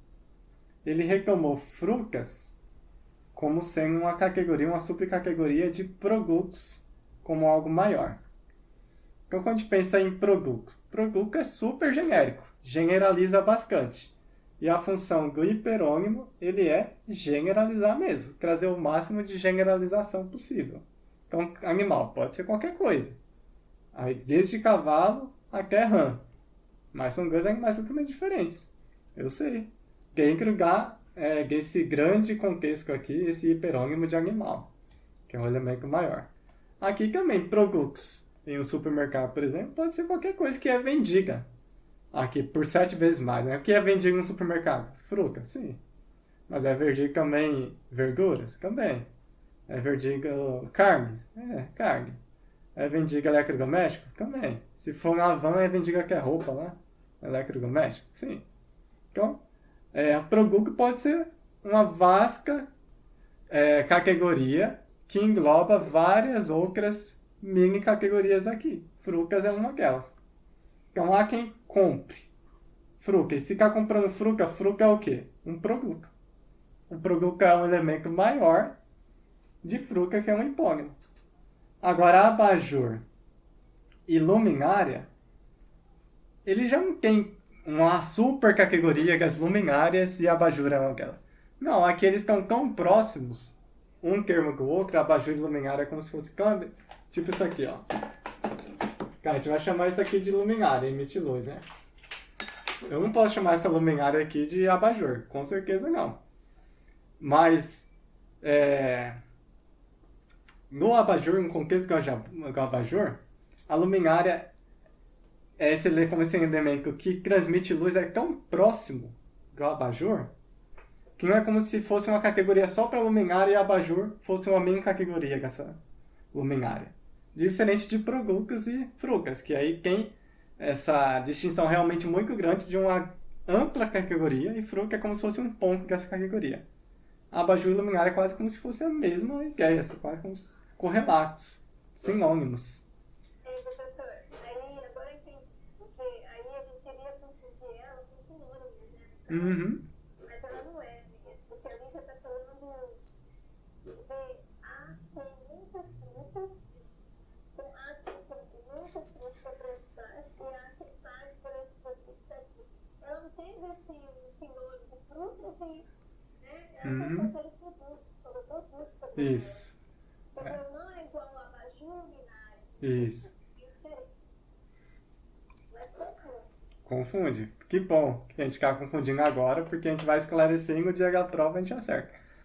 Ele reclamou frutas como sendo uma categoria, uma subcategoria de produtos como algo maior. Então, quando a gente pensa em produto é super genérico, generaliza bastante. E a função do hiperônimo, ele é generalizar mesmo, trazer o máximo de generalização possível. Então, animal pode ser qualquer coisa. Aí, desde cavalo até rã. Mas são dois animais totalmente diferentes. Eu sei. Dentro desse grande contexto aqui, esse hiperônimo de animal, que é um elemento maior. Aqui também, produtos. Em um supermercado, por exemplo, pode ser qualquer coisa que é vendida. Aqui, por 7 vezes mais, né? O que é vendido no supermercado? Fruta, sim. Mas é vendido também verduras? Também. É vendido carne? Carne. É vendido eletrodoméstico? Também. Se for na van, é vendido até roupa lá? Eletrodoméstico? Sim. Então, produto pode ser uma vasta categoria que engloba várias outras mini categorias aqui. Frutas é uma delas. Então há quem compre fruta. E se está comprando fruta, fruta é o quê? Um produto. Um produto é um elemento maior de fruta que é um hipônimo. Agora, abajur e luminária, ele já não tem uma super categoria das luminárias e abajur é uma delas. Não, aqui eles estão tão próximos, um termo do outro, abajur e luminária é como se fosse tipo isso aqui, ó. Cara, a gente vai chamar isso aqui de luminária, emite luz, né? Eu não posso chamar essa luminária aqui de abajur, com certeza não. Mas, no abajur, no contexto do abajur, a luminária como esse elemento que transmite luz é tão próximo do abajur, que não é como se fosse uma categoria só para luminária e abajur fosse uma mini categoria dessa luminária. Diferente de Proglucas e Frucas, que aí tem essa distinção realmente muito grande de uma ampla categoria e Fruca é como se fosse um ponto dessa categoria. A abajur luminar é quase como se fosse a mesma ideia, assim, quase como correlatos, sinônimos. Professor, aí agora eu entendi, porque aí a gente iria confundir ela com sinônimos, né? Uhum. Mas ela não é mesmo, porque ali já está falando de A tem muitas frutas, com A tem muitas frutas principais e A tem parte por esse produto, etc. Ela não tem assim um sinônimo de fruta, assim, né? Ela tem aquele produto, sobre Isso. Então não é igual a abajur binário. Isso. Mas confunde. Confunde. Que bom que a gente está confundindo agora, porque a gente vai esclarecer e no dia da prova a gente acerta.